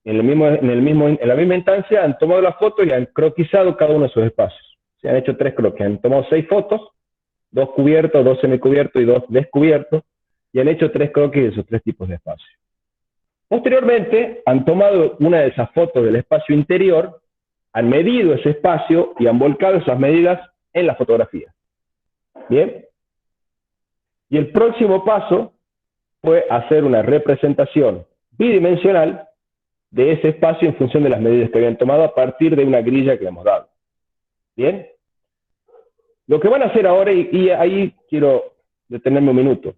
la misma instancia han tomado las fotos y han croquisado cada uno de sus espacios. Se han hecho 3 croquis, han tomado 6 fotos, 2 cubiertos, 2 semicubiertos y 2 descubiertos, y han hecho 3 croquis de esos 3 tipos de espacios. Posteriormente, han tomado una de esas fotos del espacio interior, han medido ese espacio y han volcado esas medidas en la fotografía. ¿Bien? Y el próximo paso fue hacer una representación bidimensional de ese espacio en función de las medidas que habían tomado a partir de una grilla que le hemos dado. ¿Bien? Lo que van a hacer ahora, y ahí quiero detenerme un minuto,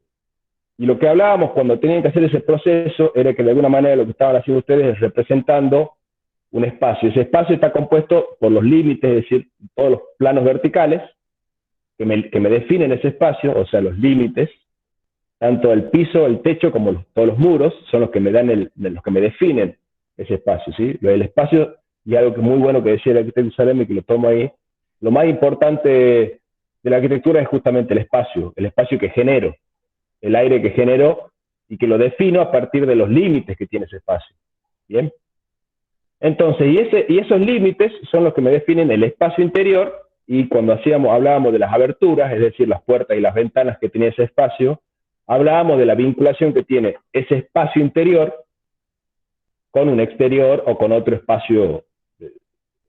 y lo que hablábamos cuando tenían que hacer ese proceso era que de alguna manera lo que estaban haciendo ustedes es representando un espacio. Ese espacio está compuesto por los límites, es decir, todos los planos verticales que me definen ese espacio, o sea, los límites, tanto el piso, el techo, como todos los muros, son los que me dan los que me definen ese espacio, ¿sí? El espacio, y algo que muy bueno que decía el arquitecto Salem, que lo tomo ahí, lo más importante de la arquitectura es justamente el espacio que genero, el aire que genero y que lo defino a partir de los límites que tiene ese espacio. ¿Bien? Entonces, y esos límites son los que me definen el espacio interior, y cuando hablábamos de las aberturas, es decir, las puertas y las ventanas que tiene ese espacio, hablábamos de la vinculación que tiene ese espacio interior con un exterior o con otro espacio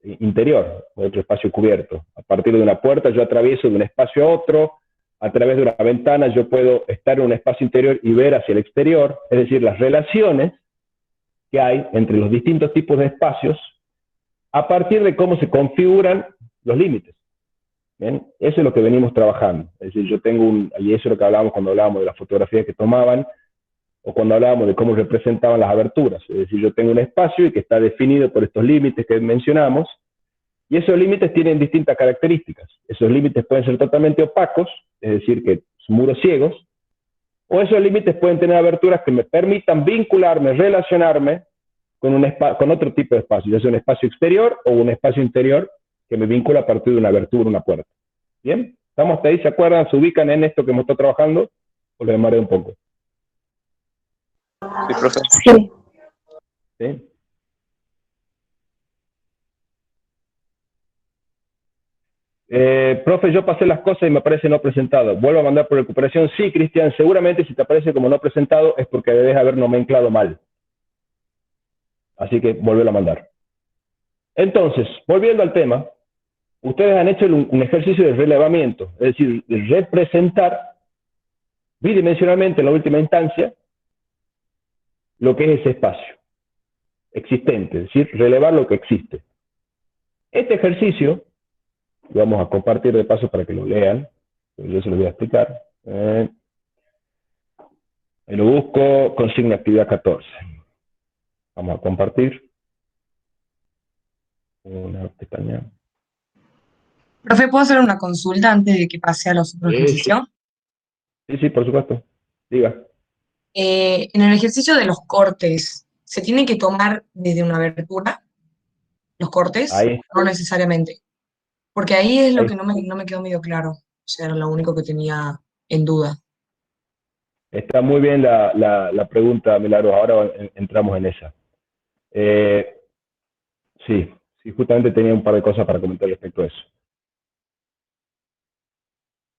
interior, otro espacio cubierto. A partir de una puerta yo atravieso de un espacio a otro, a través de una ventana yo puedo estar en un espacio interior y ver hacia el exterior, es decir, las relaciones que hay entre los distintos tipos de espacios a partir de cómo se configuran los límites. ¿Bien? Eso es lo que venimos trabajando. Es decir, yo tengo y eso es lo que hablábamos cuando hablábamos de las fotografías que tomaban, o cuando hablábamos de cómo representaban las aberturas. Es decir, yo tengo un espacio y que está definido por estos límites que mencionamos, y esos límites tienen distintas características. Esos límites pueden ser totalmente opacos, es decir, que son muros ciegos, o esos límites pueden tener aberturas que me permitan vincularme, relacionarme con otro tipo de espacio, ya sea un espacio exterior o un espacio interior que me vincula a partir de una abertura, una puerta. ¿Bien? ¿Estamos hasta ahí? ¿Se acuerdan? ¿Se ubican en esto que hemos estado trabajando? ¿O lo demaré un poco? Sí, profe. Sí. ¿Sí? Profe, yo pasé las cosas y me aparece no presentado. ¿Vuelvo a mandar por recuperación? Sí, Cristian, seguramente si te aparece como no presentado es porque debes haber nomenclado mal. Así que vuelve a mandar. Entonces, volviendo al tema, ustedes han hecho un ejercicio de relevamiento, es decir, de representar bidimensionalmente en la última instancia lo que es ese espacio existente, es decir, relevar lo que existe. Este ejercicio lo vamos a compartir de paso para que lo lean, yo se lo voy a explicar. Lo busco, consigna actividad 14. Vamos a compartir una pestaña. Profe, ¿puedo hacer una consulta antes de que pase a los otros ejercicios? Sí, por supuesto. Diga. En el ejercicio de los cortes, ¿se tienen que tomar desde una abertura los cortes? Ahí. No necesariamente. Porque ahí es lo Ahí. que no me quedó medio claro. O sea, era lo único que tenía en duda. Está muy bien la pregunta, Milagros. Ahora entramos en esa. Sí, justamente tenía un par de cosas para comentar respecto a eso.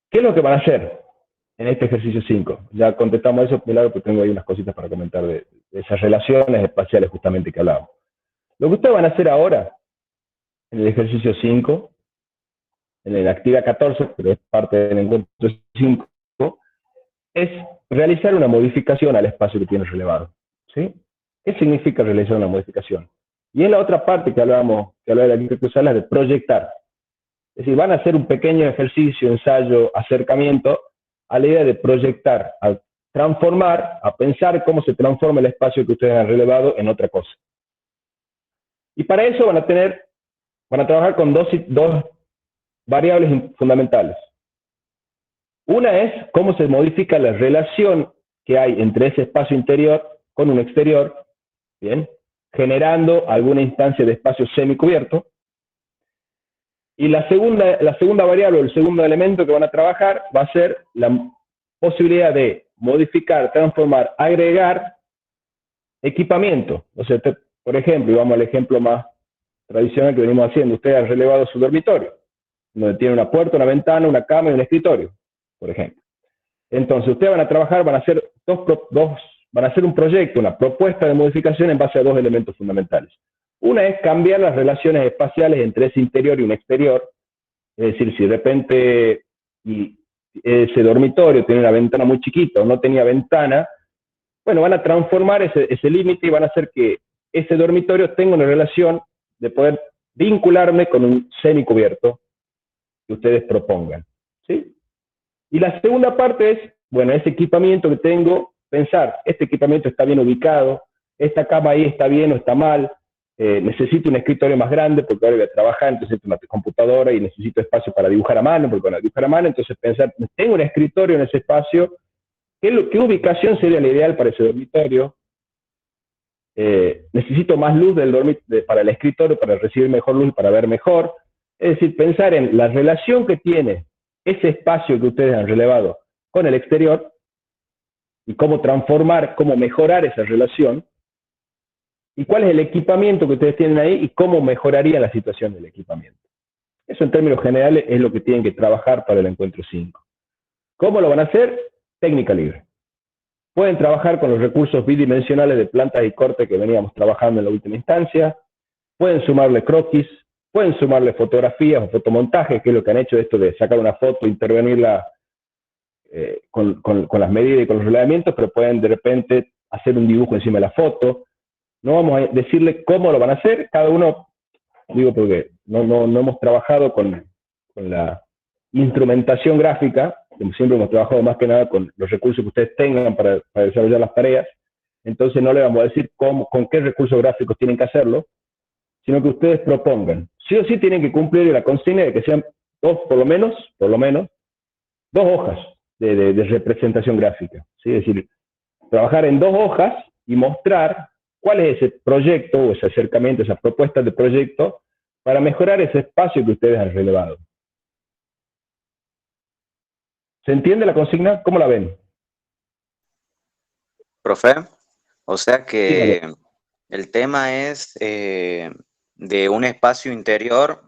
¿Qué es lo que van a hacer en este ejercicio 5? Ya contestamos eso, Milagros, porque tengo ahí unas cositas para comentar de esas relaciones espaciales justamente que hablábamos. Lo que ustedes van a hacer ahora, en el ejercicio 5, en la actividad 14, pero es parte del encuentro 5, es realizar una modificación al espacio que tiene relevado. ¿Sí? ¿Qué significa realizar una modificación? Y en la otra parte que hablaba de la arquitectura es de proyectar. Es decir, van a hacer un pequeño ejercicio, ensayo, acercamiento a la idea de proyectar, a transformar, a pensar cómo se transforma el espacio que ustedes han relevado en otra cosa. Y para eso van a trabajar con dos variables fundamentales. Una es cómo se modifica la relación que hay entre ese espacio interior con un exterior, ¿bien? Generando alguna instancia de espacio semicubierto. Y la segunda variable, o el segundo elemento que van a trabajar, va a ser la posibilidad de modificar, transformar, agregar equipamiento. O sea, por ejemplo, y vamos al ejemplo más tradicional que venimos haciendo, ustedes han relevado su dormitorio, donde tiene una puerta, una ventana, una cama y un escritorio, por ejemplo. Entonces, ustedes van a trabajar, van a hacer un proyecto, una propuesta de modificación en base a dos elementos fundamentales. Una es cambiar las relaciones espaciales entre ese interior y un exterior, es decir, si de repente ese dormitorio tiene una ventana muy chiquita o no tenía ventana, bueno, van a transformar ese límite y van a hacer que ese dormitorio tenga una relación de poder vincularme con un semicubierto que ustedes propongan, ¿sí? Y la segunda parte es, bueno, ese equipamiento que tengo, pensar, este equipamiento está bien ubicado, esta cama ahí está bien o está mal, necesito un escritorio más grande porque ahora voy a trabajar, entonces necesito una computadora y necesito espacio para dibujar a mano, porque con dibujar a mano, entonces pensar, tengo un escritorio en ese espacio, ¿qué ubicación sería la ideal para ese dormitorio? Necesito más luz para el escritorio, para recibir mejor luz, para ver mejor. Es decir, pensar en la relación que tiene ese espacio que ustedes han relevado con el exterior y cómo transformar, cómo mejorar esa relación, y cuál es el equipamiento que ustedes tienen ahí y cómo mejoraría la situación del equipamiento. Eso en términos generales es lo que tienen que trabajar para el encuentro 5. ¿Cómo lo van a hacer? Técnica libre. Pueden trabajar con los recursos bidimensionales de plantas y corte que veníamos trabajando en la última instancia, pueden sumarle croquis, pueden sumarle fotografías o fotomontajes, que es lo que han hecho esto de sacar una foto, intervenirla con las medidas y con los relevamientos, pero pueden de repente hacer un dibujo encima de la foto. No vamos a decirle cómo lo van a hacer, cada uno, digo porque no hemos trabajado con la instrumentación gráfica, como siempre hemos trabajado más que nada con los recursos que ustedes tengan para desarrollar las tareas, entonces no le vamos a decir con qué recursos gráficos tienen que hacerlo, sino que ustedes propongan. Sí o sí tienen que cumplir la consigna de que sean por lo menos, 2 hojas de representación gráfica, ¿sí? Es decir, trabajar en 2 hojas y mostrar cuál es ese proyecto o ese acercamiento, esa propuesta de proyecto para mejorar ese espacio que ustedes han relevado. ¿Se entiende la consigna? ¿Cómo la ven? Profe, o sea Dígale. que el tema es de un espacio interior,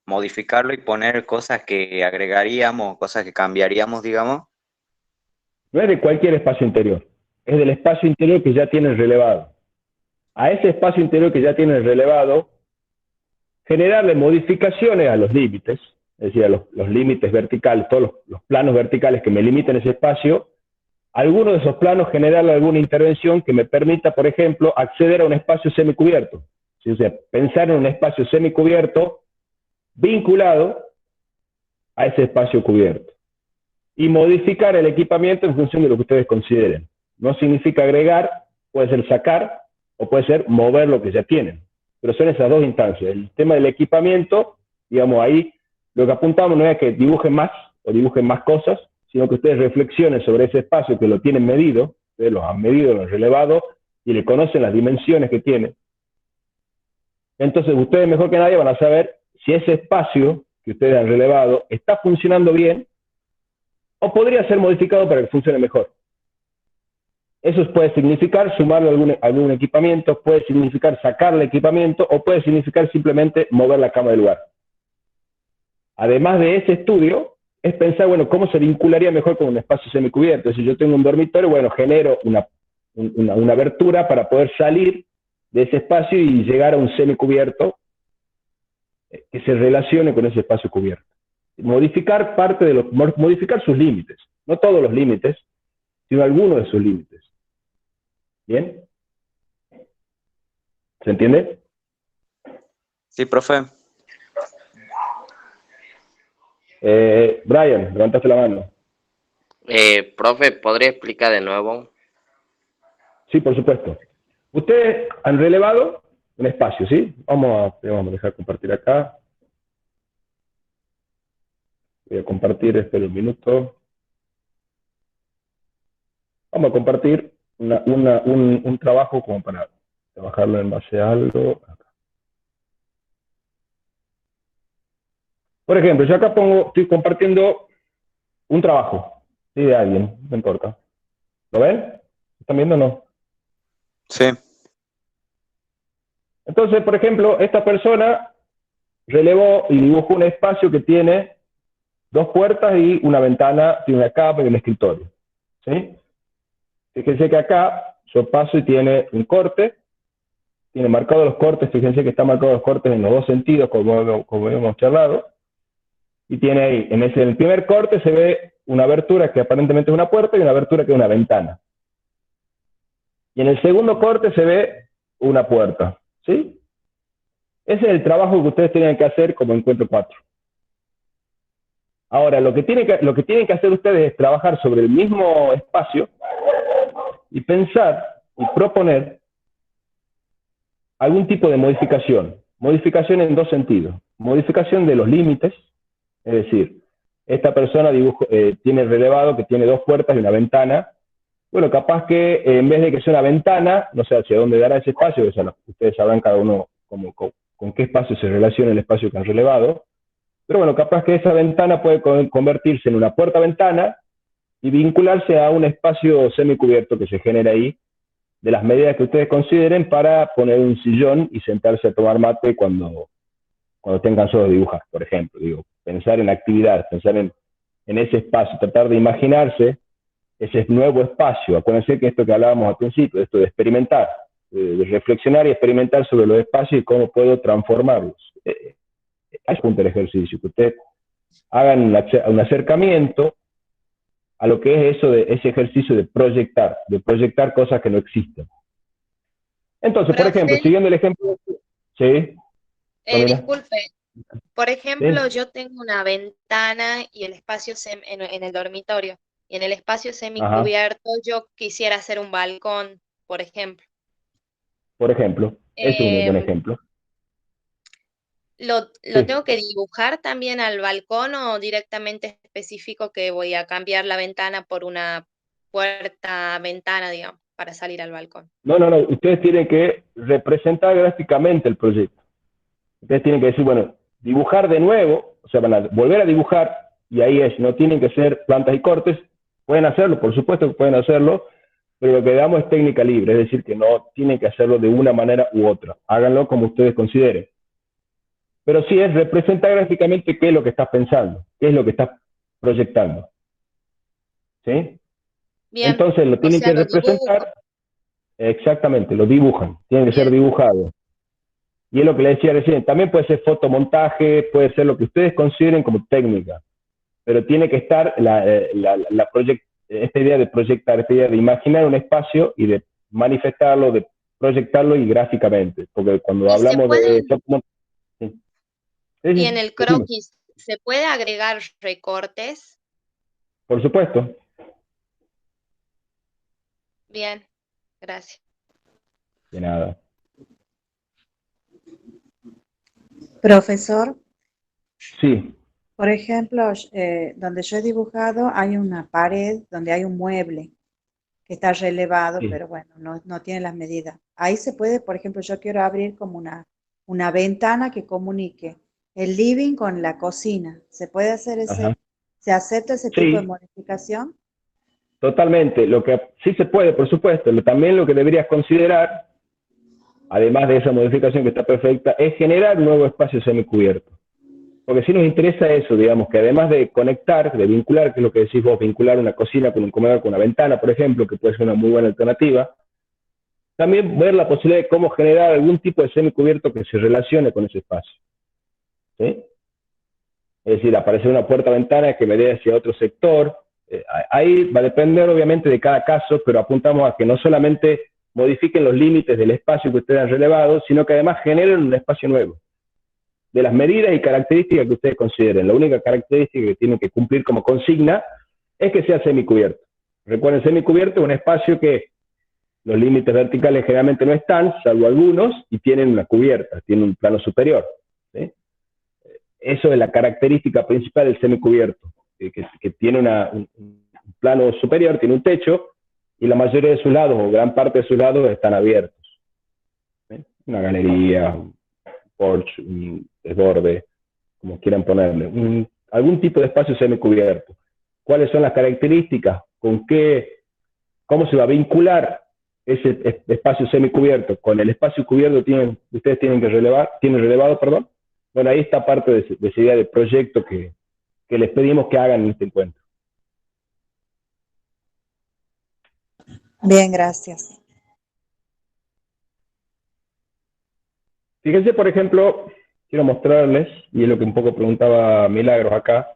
modificarlo y poner cosas que agregaríamos, cosas que cambiaríamos, digamos. No es de cualquier espacio interior, es del espacio interior que ya tienen relevado. A ese espacio interior que ya tienen relevado, generarle modificaciones a los límites, es decir, a los límites verticales, todos los planos verticales que me limiten ese espacio, alguno de esos planos generarle alguna intervención que me permita, por ejemplo, acceder a un espacio semicubierto. ¿Sí? O sea, pensar en un espacio semicubierto vinculado a ese espacio cubierto. Y modificar el equipamiento en función de lo que ustedes consideren. No significa agregar, puede ser sacar, o puede ser mover lo que ya tienen. Pero son esas 2 instancias. El tema del equipamiento, digamos, ahí lo que apuntamos no es que dibujen más o dibujen más cosas, sino que ustedes reflexionen sobre ese espacio que lo tienen medido, ustedes los han medido, los han relevado, y le conocen las dimensiones que tiene. Entonces ustedes mejor que nadie van a saber si ese espacio que ustedes han relevado está funcionando bien o podría ser modificado para que funcione mejor. Eso puede significar sumarle algún equipamiento, puede significar sacarle equipamiento o puede significar simplemente mover la cama del lugar. Además de ese estudio, es pensar, bueno, cómo se vincularía mejor con un espacio semicubierto. Si yo tengo un dormitorio, bueno, genero una abertura para poder salir de ese espacio y llegar a un semicubierto que se relacione con ese espacio cubierto. Modificar modificar sus límites, no todos los límites, sino algunos de sus límites. ¿Bien? ¿Se entiende? Sí, profe. Brian, levantaste la mano. Profe, ¿podría explicar de nuevo? Sí, por supuesto. Ustedes han relevado un espacio, ¿sí? Vamos a dejar compartir acá. Voy a compartir, espera un minuto. Vamos a compartir un trabajo como para trabajarlo en base a algo. Por ejemplo, yo acá estoy compartiendo un trabajo, ¿sí? De alguien, no importa. ¿Lo ven? ¿Están viendo o no? Sí. Entonces, por ejemplo, esta persona relevó y dibujó un espacio que tiene 2 puertas y una ventana, tiene una cama y un escritorio. ¿Sí? Fíjense que acá yo paso y tiene un corte, tiene marcados los cortes, fíjense que están marcados los cortes en los 2 sentidos, como hemos charlado, y tiene ahí, en el primer corte se ve una abertura que aparentemente es una puerta y una abertura que es una ventana. Y en el segundo corte se ve una puerta, ¿sí? Ese es el trabajo que ustedes tienen que hacer como encuentro 4. Ahora, lo que tienen que hacer ustedes es trabajar sobre el mismo espacio y pensar y proponer algún tipo de modificación. Modificación en 2 sentidos. Modificación de los límites, es decir, esta persona tiene relevado que tiene 2 puertas y una ventana. Bueno, capaz que en vez de que sea una ventana, no sé hacia dónde dará ese espacio, ustedes sabrán cada uno con qué espacio se relaciona el espacio que han relevado. Pero bueno, capaz que esa ventana puede convertirse en una puerta-ventana y vincularse a un espacio semicubierto que se genera ahí, de las medidas que ustedes consideren, para poner un sillón y sentarse a tomar mate cuando estén cansados de dibujar, por ejemplo. Digo, pensar en actividad, pensar en ese espacio, tratar de imaginarse ese nuevo espacio. Acuérdense que esto que hablábamos al principio, esto de experimentar, de reflexionar y experimentar sobre los espacios y cómo puedo transformarlos. Es punto del ejercicio, que ustedes hagan un acercamiento a lo que es eso de ese ejercicio de proyectar cosas que no existen. Entonces, por ejemplo, Profe, siguiendo el ejemplo, sí, Camila, disculpe, por ejemplo, sí, yo tengo una ventana y el espacio en el dormitorio, y en el espacio ajá, semicubierto yo quisiera hacer un balcón, por ejemplo. por ejemplo, ese es un buen Em, ejemplo. ¿Lo Sí. tengo que dibujar también al balcón o directamente específico que voy a cambiar la ventana por una puerta-ventana, digamos, para salir al balcón? No, ustedes tienen que representar gráficamente el proyecto. Ustedes tienen que decir, bueno, dibujar de nuevo, o sea, van a volver a dibujar, y ahí es, no tienen que ser plantas y cortes, pueden hacerlo, por supuesto que pueden hacerlo, pero lo que damos es técnica libre, es decir, que no tienen que hacerlo de una manera u otra, háganlo como ustedes consideren. Pero sí es representar gráficamente qué es lo que estás pensando, qué es lo que estás proyectando. ¿Sí? Bien, Entonces lo o tienen sea, que lo dibujo. representar exactamente, lo dibujan, tiene que ser Bien, dibujado. Y es lo que le decía recién, también puede ser fotomontaje, puede ser lo que ustedes consideren como técnica, pero tiene que estar esta idea de proyectar, esta idea de imaginar un espacio y de manifestarlo, de proyectarlo y gráficamente, porque cuando y se hablamos de pueden, fotomontaje, sí, y sí, en el decime, croquis, ¿se puede agregar recortes? por supuesto, Bien, gracias. de nada. Profesor, Sí, por ejemplo, donde yo he dibujado hay una pared donde hay un mueble que está relevado, sí, pero bueno, no tiene las medidas. Ahí se puede, por ejemplo, yo quiero abrir como una ventana que comunique el living con la cocina. ¿Se puede hacer ajá, se acepta ese tipo de sí, modificación? totalmente. Lo que sí se puede, por supuesto, también lo que deberías considerar, además de esa modificación que está perfecta, es generar un nuevo espacio semicubierto. Porque sí nos interesa eso, digamos, que además de conectar, de vincular, que es lo que decís vos, vincular una cocina con un comedor, con una ventana, por ejemplo, que puede ser una muy buena alternativa, también ver la posibilidad de cómo generar algún tipo de semicubierto que se relacione con ese espacio. ¿Sí? Es decir, aparecer una puerta-ventana que me dé hacia otro sector. Ahí va a depender obviamente de cada caso, pero apuntamos a que no solamente modifiquen los límites del espacio que ustedes han relevado, sino que además generen un espacio nuevo, de las medidas y características que ustedes consideren. La única característica que tienen que cumplir como consigna es que sea semicubierto. Recuerden, semicubierto es un espacio que los límites verticales generalmente no están, salvo algunos, y tienen una cubierta, tienen un plano superior. ¿Sí? Eso es la característica principal del semicubierto, que tiene un plano superior, tiene un techo, y la mayoría de sus lados, o gran parte de sus lados, están abiertos. ¿Sí? Una galería, un porche, un desborde, como quieran ponerle, algún tipo de espacio semicubierto. ¿Cuáles son las características? ¿Cómo se va a vincular ese espacio semicubierto con el espacio cubierto ustedes tienen relevado, perdón? Bueno, ahí está parte de esa idea de proyecto que les pedimos que hagan en este encuentro. Bien, gracias. Fíjense, por ejemplo, quiero mostrarles, y es lo que un poco preguntaba Milagros acá,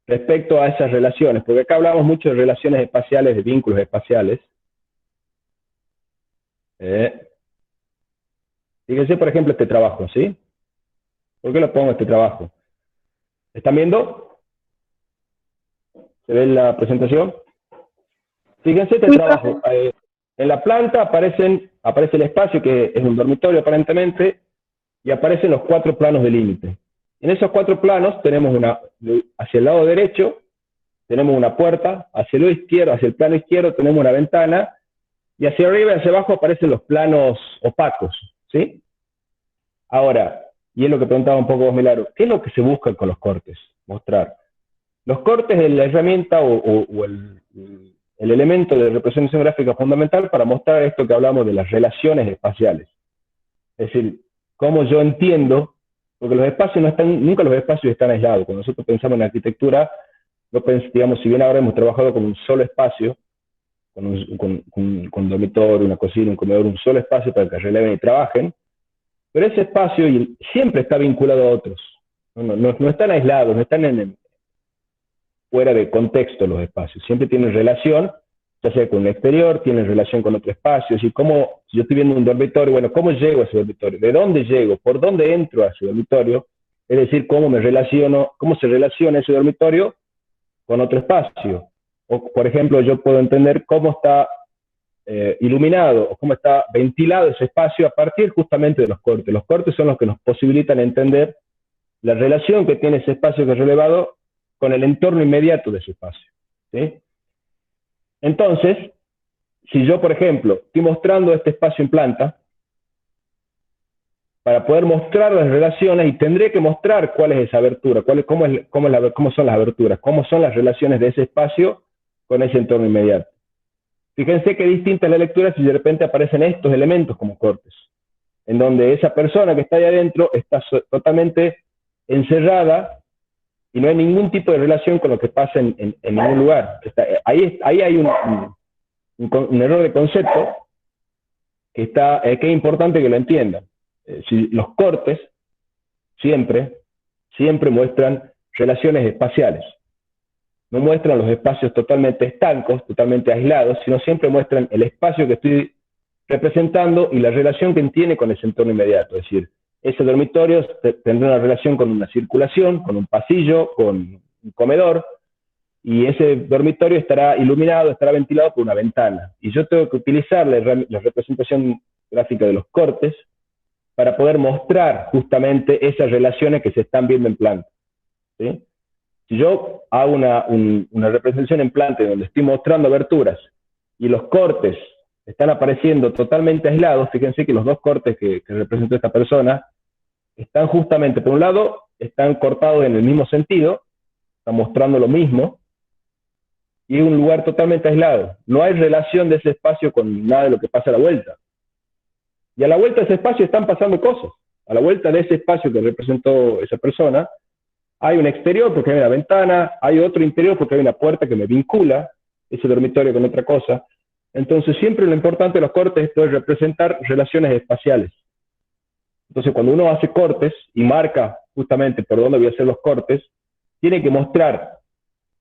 respecto a esas relaciones, porque acá hablamos mucho de relaciones espaciales, de vínculos espaciales. Fíjense, por ejemplo, este trabajo, ¿sí? ¿Por qué lo pongo este trabajo? ¿Están viendo? ¿Se ve la presentación? Fíjense este trabajo. En la planta aparece el espacio, que es un dormitorio aparentemente, y aparecen los 4 planos de límite. En esos 4 planos tenemos hacia el lado derecho, tenemos una puerta, hacia el plano izquierdo tenemos una ventana, y hacia arriba y hacia abajo aparecen los planos opacos, ¿sí? Ahora, y es lo que preguntaba un poco vos, Milagro, ¿qué es lo que se busca con los cortes? Mostrar. Los cortes es la herramienta o el elemento de representación gráfica fundamental para mostrar esto que hablamos de las relaciones espaciales. Es decir, cómo yo entiendo, porque los espacios nunca los espacios están aislados. Cuando nosotros pensamos en arquitectura, digamos, si bien ahora hemos trabajado con un solo espacio, con un dormitorio, una cocina, un comedor, un solo espacio para que releven y trabajen, pero ese espacio siempre está vinculado a otros. No están aislados, no están fuera de contexto los espacios, siempre tienen relación, ya sea con el exterior, tienen relación con otro espacio, y como si yo estoy viendo un dormitorio, bueno, ¿cómo llego a ese dormitorio? ¿De dónde llego? ¿Por dónde entro a ese dormitorio? Es decir, cómo me relaciono, cómo se relaciona ese dormitorio con otro espacio. O, por ejemplo, yo puedo entender cómo está iluminado o cómo está ventilado ese espacio a partir justamente de los cortes. Los cortes son los que nos posibilitan entender la relación que tiene ese espacio que es relevado con el entorno inmediato de ese espacio. ¿Sí? Entonces, si yo, por ejemplo, estoy mostrando este espacio en planta, para poder mostrar las relaciones, y tendré que mostrar cuál es esa abertura, cómo son las aberturas, cómo son las relaciones de ese espacio con ese entorno inmediato. Fíjense qué distinta es la lectura si de repente aparecen estos elementos como cortes, en donde esa persona que está ahí adentro está totalmente encerrada y no hay ningún tipo de relación con lo que pasa en ningún lugar. Ahí hay un error de concepto que es importante que lo entiendan. Si los cortes siempre muestran relaciones espaciales. No muestran los espacios totalmente estancos, totalmente aislados, sino siempre muestran el espacio que estoy representando y la relación que tiene con ese entorno inmediato. Es decir, ese dormitorio tendrá una relación con una circulación, con un pasillo, con un comedor, y ese dormitorio estará iluminado, estará ventilado por una ventana. Y yo tengo que utilizar la representación gráfica de los cortes para poder mostrar justamente esas relaciones que se están viendo en planta. ¿Sí? Si yo hago una representación en planta donde estoy mostrando aberturas y los cortes están apareciendo totalmente aislados, fíjense que los dos cortes que representó esta persona están justamente, por un lado, están cortados en el mismo sentido, están mostrando lo mismo, y es un lugar totalmente aislado. No hay relación de ese espacio con nada de lo que pasa a la vuelta. Y a la vuelta de ese espacio están pasando cosas. A la vuelta de ese espacio que representó esa persona, hay un exterior porque hay una ventana, hay otro interior porque hay una puerta que me vincula ese dormitorio con otra cosa. Entonces siempre lo importante de los cortes esto es representar relaciones espaciales. Entonces cuando uno hace cortes y marca justamente por dónde voy a hacer los cortes, tiene que mostrar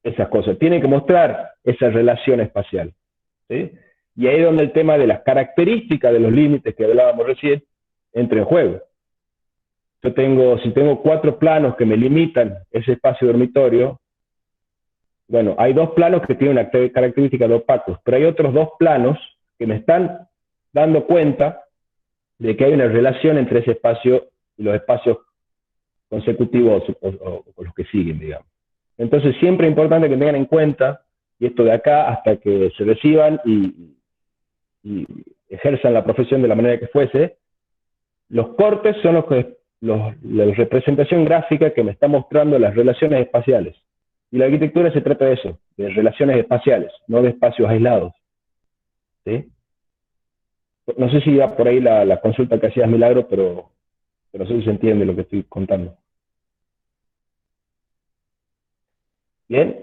esas cosas, tiene que mostrar esa relación espacial. ¿Sí? Y ahí es donde el tema de las características de los límites que hablábamos recién entra en juego. Si tengo 4 planos que me limitan ese espacio dormitorio, bueno, hay 2 planos que tienen una característica de opacos, pero hay otros 2 planos que me están dando cuenta de que hay una relación entre ese espacio y los espacios consecutivos o los que siguen, digamos. Entonces siempre es importante que tengan en cuenta, y esto de acá hasta que se reciban y ejerzan la profesión de la manera que fuese, los cortes son la representación gráfica que me está mostrando las relaciones espaciales. Y la arquitectura se trata de eso, de relaciones espaciales, no de espacios aislados. ¿Sí? No sé si iba por ahí la consulta que hacías, Milagro, pero no sé si se entiende lo que estoy contando. ¿Bien?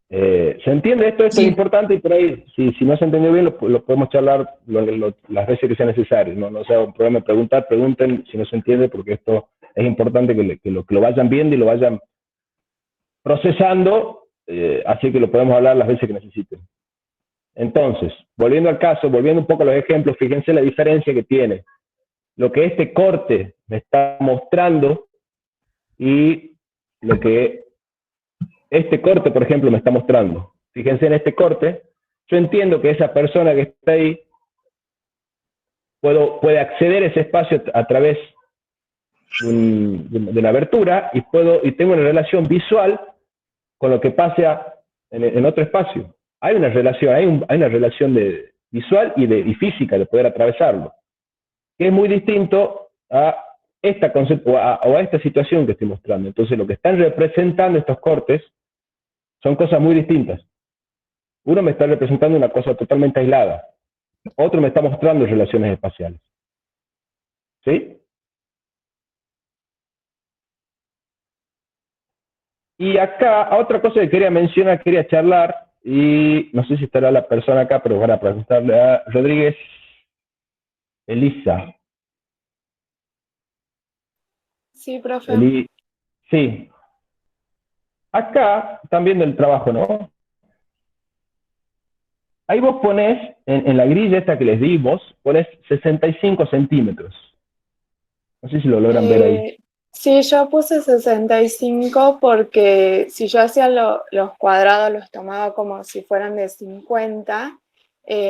¿Se entiende esto? Esto Sí. es importante, y por ahí, si no se entendió bien, lo podemos charlar las veces que sea necesario. No sea un problema de preguntar, pregunten si no se entiende, porque esto es importante que lo vayan viendo y lo vayan procesando, así que lo podemos hablar las veces que necesiten. Entonces, volviendo al caso, volviendo un poco a los ejemplos, fíjense la diferencia que tiene lo que este corte me está mostrando y lo que este corte, por ejemplo, me está mostrando. Fíjense en este corte, yo entiendo que esa persona que está ahí puede acceder a ese espacio a través de una abertura y tengo una relación visual con lo que pasa en otro espacio. Hay una relación, hay una relación visual y física de poder atravesarlo, que es muy distinto a esta concepto o a esta situación que estoy mostrando. Entonces lo que están representando estos cortes son cosas muy distintas. Uno me está representando una cosa totalmente aislada, otro me está mostrando relaciones espaciales. ¿Sí? Y acá, otra cosa que quería mencionar, quería charlar, y no sé si estará la persona acá, pero van a preguntarle a Rodríguez Elisa. Sí, profe. Sí. Acá están viendo el trabajo, ¿no? Ahí vos ponés, en la grilla esta que les dimos, ponés 65 centímetros. No sé si lo logran ver ahí. Sí, yo puse 65 porque si yo hacía los cuadrados, los tomaba como si fueran de 50,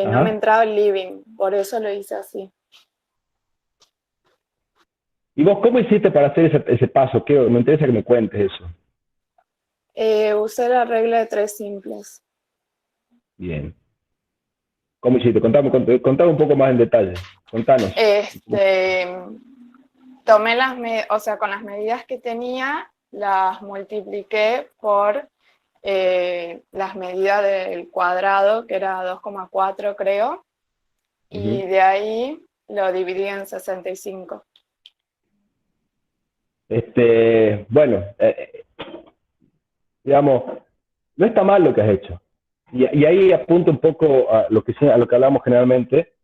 no me entraba el living, por eso lo hice así. ¿Y vos cómo hiciste para hacer ese paso? Me interesa que me cuentes eso. Usé la regla de 3 simples. Bien. ¿Cómo hiciste? Contame un poco más en detalle. Contanos. Tomé con las medidas que tenía, las multipliqué por las medidas del cuadrado, que era 2,4 creo, y de ahí lo dividí en 65. Bueno, digamos, no está mal lo que has hecho. Y ahí apunto un poco a lo que hablamos generalmente.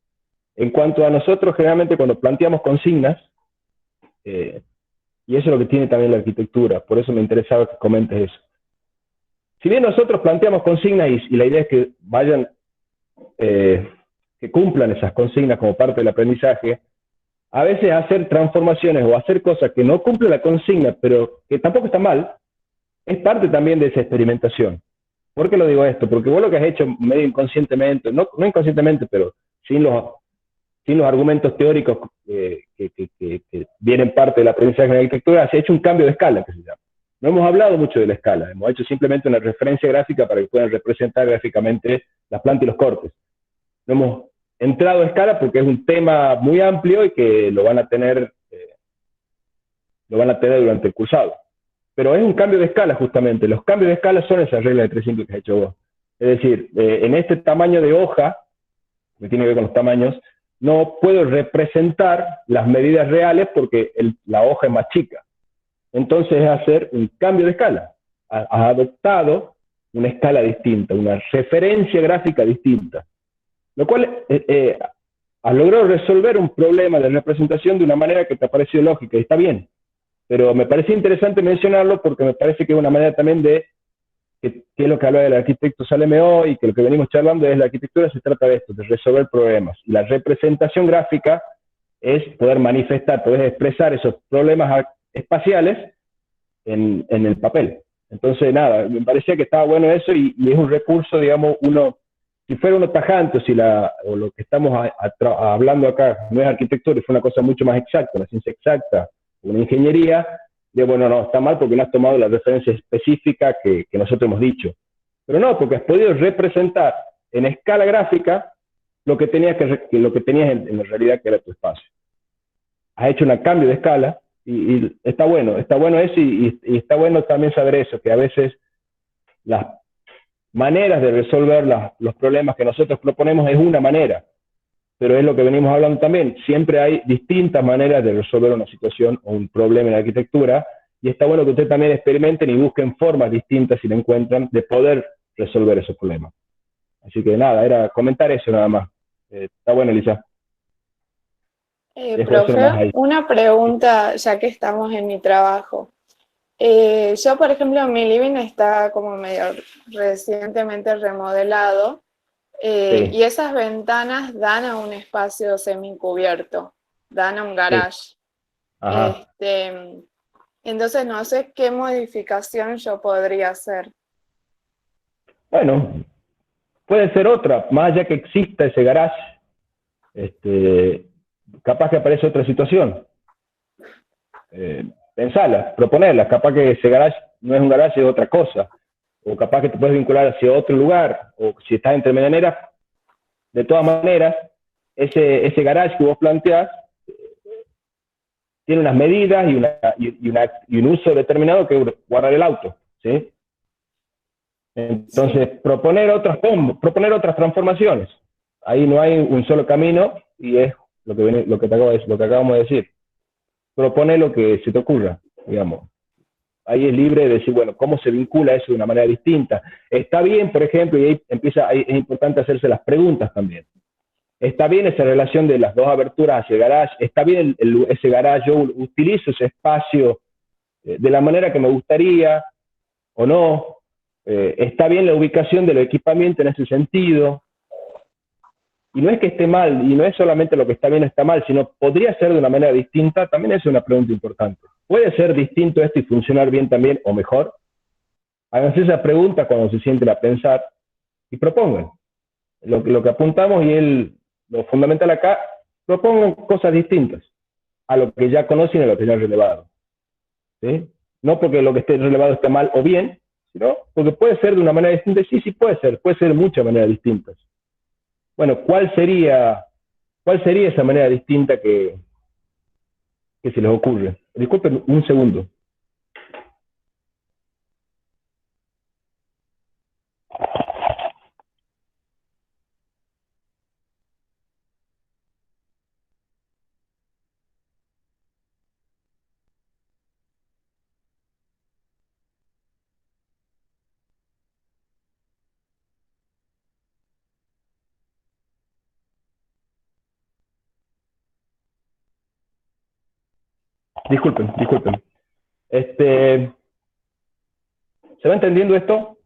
En cuanto a nosotros, generalmente cuando planteamos consignas, y eso es lo que tiene también la arquitectura, por eso me interesaba que comentes eso. Si bien nosotros planteamos consignas y la idea es que vayan, que cumplan esas consignas como parte del aprendizaje, a veces hacer transformaciones o hacer cosas que no cumplen la consigna, pero que tampoco está mal, es parte también de esa experimentación. ¿Por qué lo digo esto? Porque vos lo que has hecho medio inconscientemente, no inconscientemente, pero sin los argumentos teóricos que vienen parte del aprendizaje en la arquitectura, has hecho un cambio de escala, que se llama. No hemos hablado mucho de la escala, hemos hecho simplemente una referencia gráfica para que puedan representar gráficamente las plantas y los cortes. No hemos entrado a escala porque es un tema muy amplio y que lo van a tener durante el cursado. Pero es un cambio de escala justamente. Los cambios de escala son esas reglas de 3 simples que has hecho vos. Es decir, en este tamaño de hoja, que tiene que ver con los tamaños, no puedo representar las medidas reales porque la hoja es más chica. Entonces es hacer un cambio de escala. Has adoptado una escala distinta, una referencia gráfica distinta. Lo cual has logrado resolver un problema de representación de una manera que te ha parecido lógica, y está bien. Pero me parece interesante mencionarlo porque me parece que es una manera también de, que es lo que habla del arquitecto Salemeo y que lo que venimos charlando es la arquitectura se trata de esto, de resolver problemas. Y la representación gráfica es poder manifestar, poder expresar esos problemas espaciales en el papel. Entonces, nada, me parecía que estaba bueno eso y es un recurso, digamos, si fuera uno tajante, o lo que estamos hablando acá no es arquitectura, es una cosa mucho más exacta, una ciencia exacta, una ingeniería, bueno, no, está mal porque no has tomado la referencia específica que nosotros hemos dicho. Pero no, porque has podido representar en escala gráfica lo que tenías en la realidad que era tu espacio. Has hecho un cambio de escala y está bueno eso y está bueno también saber eso, que a veces las maneras de resolver los problemas que nosotros proponemos es una manera, pero es lo que venimos hablando también. Siempre hay distintas maneras de resolver una situación o un problema en la arquitectura, y está bueno que ustedes también experimenten y busquen formas distintas, si lo encuentran, de poder resolver esos problemas. Así que nada, era comentar eso nada más. Está bueno, Elisa. Profe, una pregunta, ya que estamos en mi trabajo. Yo, por ejemplo, mi living está como medio recientemente remodelado, Sí. y esas ventanas dan a un espacio semicubierto, dan a un garage. Sí. Ajá. Entonces no sé qué modificación yo podría hacer. Bueno, puede ser otra, más allá que exista ese garage, capaz que aparece otra situación. Pensala, proponerla, capaz que ese garage no es un garage, es otra cosa. O capaz que te puedes vincular hacia otro lugar, o si estás entre medianeras, de todas maneras, ese garage que vos planteás tiene unas medidas y un uso determinado que es guardar el auto, ¿sí? Entonces, sí, proponer otras transformaciones. Ahí no hay un solo camino y es lo que acabamos de decir. Propone lo que se te ocurra, digamos. Ahí es libre de decir, bueno, ¿cómo se vincula eso de una manera distinta? Está bien, por ejemplo, y ahí es importante hacerse las preguntas también. Está bien esa relación de las dos aberturas hacia el garage, está bien ese garage, yo utilizo ese espacio de la manera que me gustaría, o no, está bien la ubicación del equipamiento en ese sentido, y no es que esté mal, y no es solamente lo que está bien o está mal, sino podría ser de una manera distinta, también es una pregunta importante. ¿Puede ser distinto esto y funcionar bien también o mejor? Háganse esa pregunta cuando se sienten a pensar y propongan. Lo que apuntamos y lo fundamental acá, propongan cosas distintas a lo que ya conocen y a lo que ya han relevado. ¿Sí? No porque lo que esté relevado esté mal o bien, sino porque puede ser de una manera distinta. Sí, sí puede ser de muchas maneras distintas. Bueno, ¿cuál sería esa manera distinta que se les ocurre? Disculpen un segundo. Disculpen. ¿Se va entendiendo esto?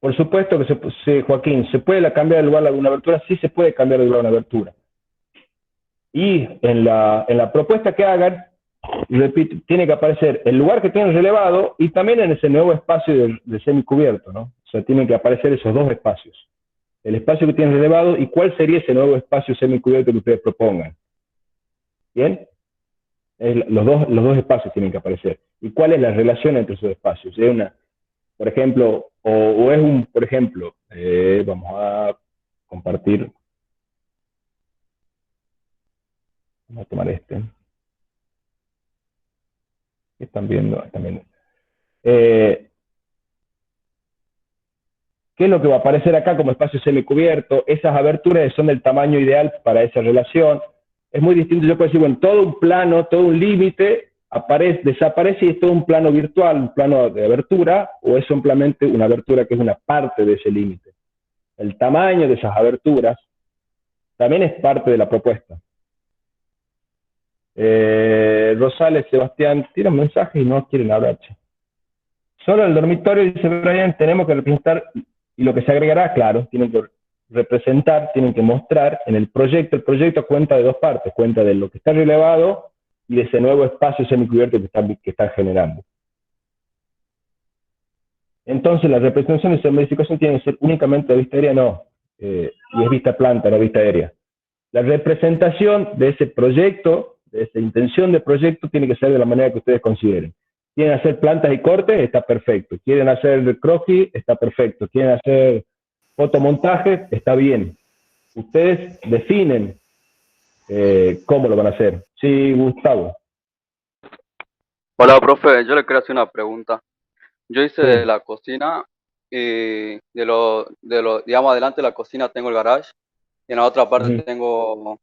Por supuesto que Joaquín, ¿se puede cambiar el lugar de una abertura? Sí se puede cambiar el lugar de una abertura. Y en la propuesta que hagan, repito, tiene que aparecer el lugar que tienen relevado y también en ese nuevo espacio de semicubierto, ¿no? O sea, tienen que aparecer esos dos espacios. El espacio que tienen relevado y cuál sería ese nuevo espacio semicubierto que ustedes propongan. ¿Bien? Los dos espacios tienen que aparecer. ¿Y cuál es la relación entre esos espacios? Es una, por ejemplo, o es un, por ejemplo, vamos a compartir. Vamos a tomar este. ¿Qué están viendo? ¿Qué es lo que va a aparecer acá como espacio semicubierto? Esas aberturas son del tamaño ideal para esa relación. Es muy distinto, yo puedo decir, bueno, todo un plano, todo un límite desaparece y es todo un plano virtual, un plano de abertura, o es simplemente una abertura que es una parte de ese límite. El tamaño de esas aberturas también es parte de la propuesta. Rosales, Sebastián, tiran mensajes y no quieren hablar. Solo el dormitorio, dice Brian, tenemos que representar, y lo que se agregará, claro, tienen que representar, tienen que mostrar en el proyecto cuenta de dos partes, cuenta de lo que está relevado y de ese nuevo espacio semicubierto que están generando. Entonces, la representación de esa modificación tiene que ser únicamente de vista aérea, no, y es vista planta, no vista aérea. La representación de ese proyecto, de esa intención de proyecto, tiene que ser de la manera que ustedes consideren. ¿Quieren hacer plantas y cortes? Está perfecto. ¿Quieren hacer croquis? Está perfecto. ¿Quieren hacer fotomontaje? Está bien. Ustedes definen cómo lo van a hacer. Sí, Gustavo. Hola, profe, yo le quería hacer una pregunta. Yo hice de la cocina y digamos, adelante de la cocina tengo el garage y en la otra parte tengo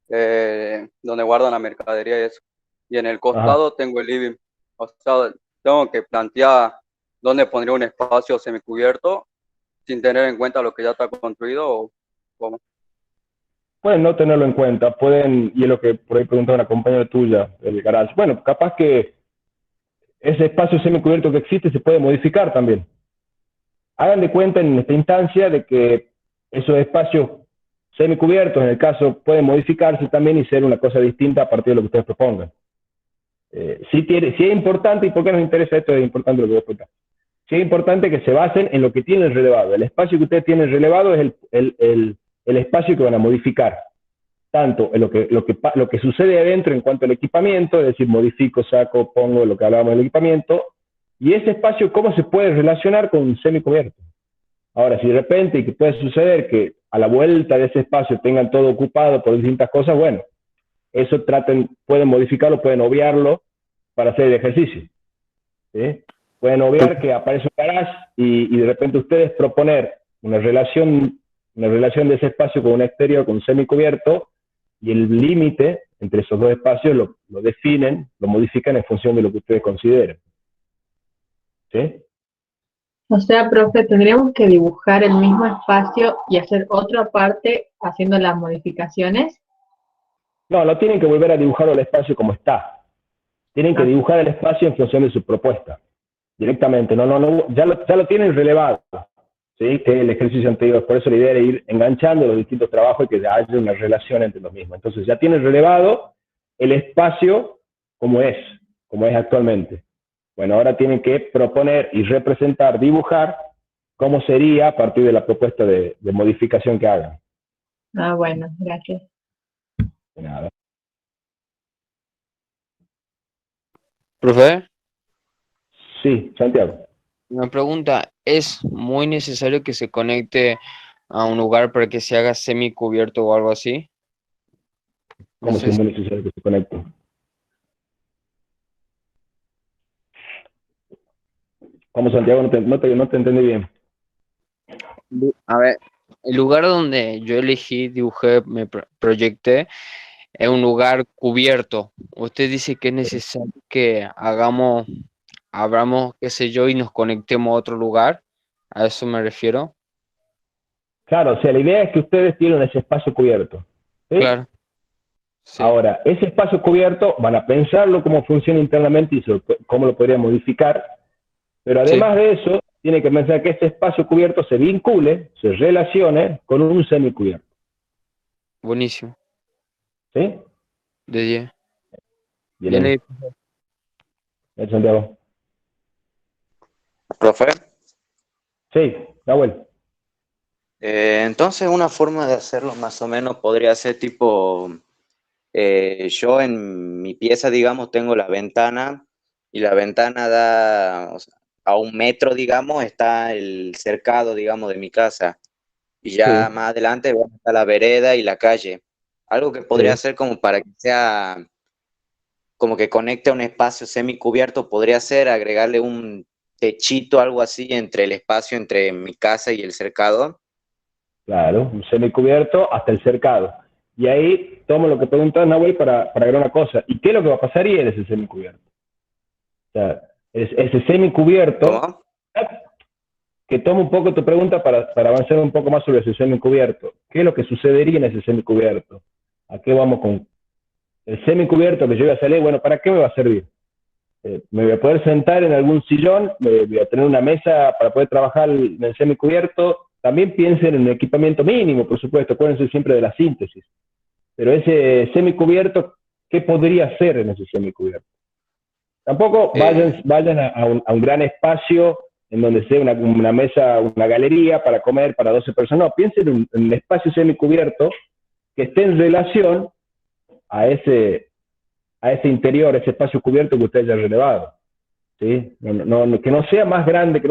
donde guardan la mercadería y eso. Y en el costado tengo el living. O sea, tengo que plantear dónde pondría un espacio semicubierto sin tener en cuenta lo que ya está construido o cómo. Pueden no tenerlo en cuenta, y es lo que por ahí preguntaba una compañera tuya del garage. Bueno, capaz que ese espacio semicubierto que existe se puede modificar también. Hagan de cuenta en esta instancia de que esos espacios semicubiertos, en el caso, pueden modificarse también y ser una cosa distinta a partir de lo que ustedes propongan. Si es importante, ¿y por qué nos interesa esto? Es importante lo que voy a explicar. Si es importante que se basen en lo que tienen relevado. El espacio que ustedes tienen relevado es el espacio que van a modificar. Tanto en lo que sucede adentro en cuanto al equipamiento, es decir, modifico, saco, pongo, lo que hablábamos del equipamiento, y ese espacio, ¿cómo se puede relacionar con un semicubierto? Ahora, si de repente, que puede suceder que a la vuelta de ese espacio tengan todo ocupado por distintas cosas, bueno, eso pueden modificarlo, pueden obviarlo para hacer el ejercicio. ¿Sí? Pueden obviar que aparece un garage y de repente ustedes proponer una relación de ese espacio con un exterior, con un semicubierto, y el límite entre esos dos espacios lo definen, lo modifican en función de lo que ustedes consideren. ¿Sí? O sea, profe, tendríamos que dibujar el mismo espacio y hacer otra parte haciendo las modificaciones. No tienen que volver a dibujar el espacio como está. Tienen que dibujar el espacio en función de su propuesta, directamente. Ya lo tienen relevado, ¿sí? Que es el ejercicio anterior. Por eso la idea era ir enganchando los distintos trabajos y que haya una relación entre los mismos. Entonces ya tienen relevado el espacio como es actualmente. Bueno, ahora tienen que proponer y representar, dibujar cómo sería a partir de la propuesta de modificación que hagan. Ah, bueno, gracias. De nada. Profe, Sí, Santiago. una pregunta, ¿es muy necesario que se conecte a un lugar para que se haga semicubierto o algo así? No ¿Cómo sé es si- muy necesario que se conecte? ¿Cómo, Santiago? No te entendí bien. A ver, el lugar donde yo elegí, dibujé, proyecté, es un lugar cubierto. Usted dice que es necesario que abramos, qué sé yo, y nos conectemos a otro lugar. A eso me refiero. Claro, o sea, la idea es que ustedes tienen ese espacio cubierto, ¿sí? Claro. Sí. Ahora, ese espacio cubierto van a pensarlo cómo funciona internamente y cómo lo podrían modificar, pero además de eso, tiene que pensar que ese espacio cubierto se vincule, se relacione con un semicubierto. Buenísimo. ¿Sí? De 10. Bien ahí. Santiago. ¿Profe? Sí, Nahuel. Entonces una forma de hacerlo más o menos podría ser tipo, yo en mi pieza, digamos, tengo la ventana y la ventana da, o sea, a 1 metro, digamos, está el cercado, digamos, de mi casa. Y ya Sí. más adelante bueno, está la vereda y la calle. Algo que podría Sí. ser como para que sea, como que conecte a un espacio semicubierto, podría ser agregarle un techito, algo así, entre el espacio entre mi casa y el cercado. Claro, un semicubierto hasta el cercado. Y ahí tomo lo que preguntas, Nahuel, para agregar una cosa. ¿Y qué es lo que va a pasar en ese semicubierto? O sea, ese semicubierto, ¿Cómo? que toma un poco tu pregunta para avanzar un poco más sobre ese semicubierto. ¿Qué es lo que sucedería en ese semicubierto? ¿A qué vamos con el semicubierto que yo voy a salir? Bueno, ¿para qué me va a servir? ¿Me voy a poder sentar en algún sillón? ¿Me voy a tener una mesa para poder trabajar en el semicubierto? También piensen en un equipamiento mínimo, por supuesto, acuérdense siempre de la síntesis. Pero ese semicubierto, ¿qué podría ser en ese semicubierto? Tampoco vayan a un gran espacio en donde sea una mesa, una galería para comer para 12 personas. No, piensen en un espacio semicubierto que esté en relación a ese interior, ese espacio cubierto que usted haya relevado. ¿Sí? Que no sea más grande,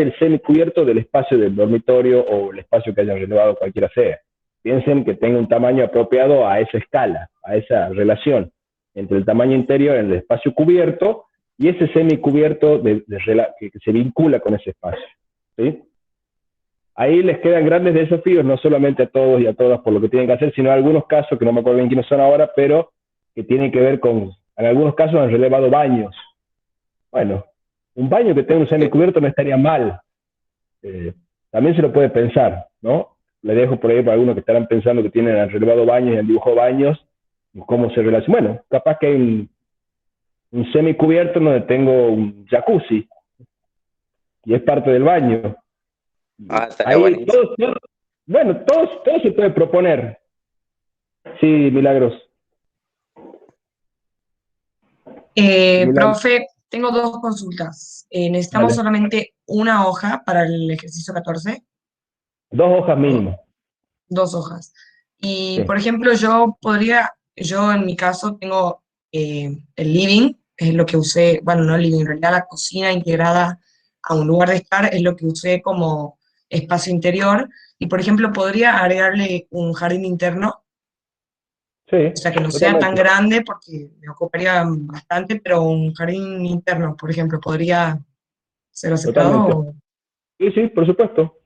el semicubierto del espacio del dormitorio o el espacio que haya relevado cualquiera sea. Piensen que tenga un tamaño apropiado a esa escala, a esa relación entre el tamaño interior en el espacio cubierto y ese semicubierto que se vincula con ese espacio. ¿Sí? Ahí les quedan grandes desafíos, no solamente a todos y a todas por lo que tienen que hacer, sino en algunos casos, que no me acuerdo bien quiénes son ahora, pero que tienen que ver con, en algunos casos han relevado baños. Bueno, un baño que tenga un semicubierto no estaría mal. También se lo puede pensar, ¿no? Le dejo por ahí para algunos que estarán pensando que han relevado baños y han dibujado baños, cómo se relaciona. Bueno, capaz que hay un semicubierto donde tengo un jacuzzi y es parte del baño. Estaría buenísimo. Todo se puede proponer. Sí, Milagros. Profe, tengo 2 consultas. Necesitamos Vale. solamente una hoja para el ejercicio 14. 2 hojas mínimo. 2 hojas. Y, Sí. por ejemplo, yo en mi caso tengo el living, es lo que usé, bueno, no el living, en realidad la cocina integrada a un lugar de estar es lo que usé como espacio interior. Y, por ejemplo, podría agregarle un jardín interno, Sí, o sea, que no sea tan grande porque me ocuparía bastante, pero un jardín interno, por ejemplo, podría ser aceptado. Totalmente. Sí, por supuesto.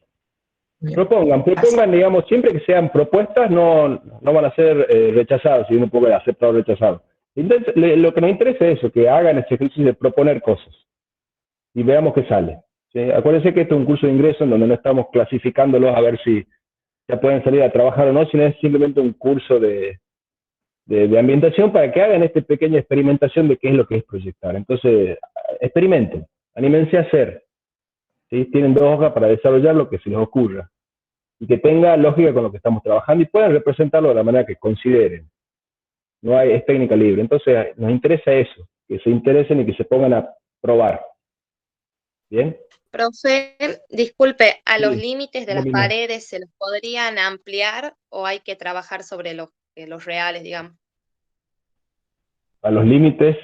Propongan, digamos, siempre que sean propuestas, no van a ser rechazadas, si uno puede aceptar o rechazar. Entonces, lo que nos interesa es eso, que hagan ese ejercicio de proponer cosas y veamos qué sale. ¿Sí? Acuérdense que esto es un curso de ingreso en donde no estamos clasificándolos a ver si ya pueden salir a trabajar o no, sino es simplemente un curso de de ambientación para que hagan esta pequeña experimentación de qué es lo que es proyectar. Entonces, experimenten, anímense a hacer. ¿Sí? Tienen 2 hojas para desarrollar lo que se les ocurra y que tenga lógica con lo que estamos trabajando y puedan representarlo de la manera que consideren. No hay, es técnica libre. Entonces, nos interesa eso, que se interesen y que se pongan a probar. ¿Bien? Profe, disculpe, ¿a los Sí, límites de las Melina. paredes se los podrían ampliar o hay que trabajar sobre los reales, digamos? A los límites,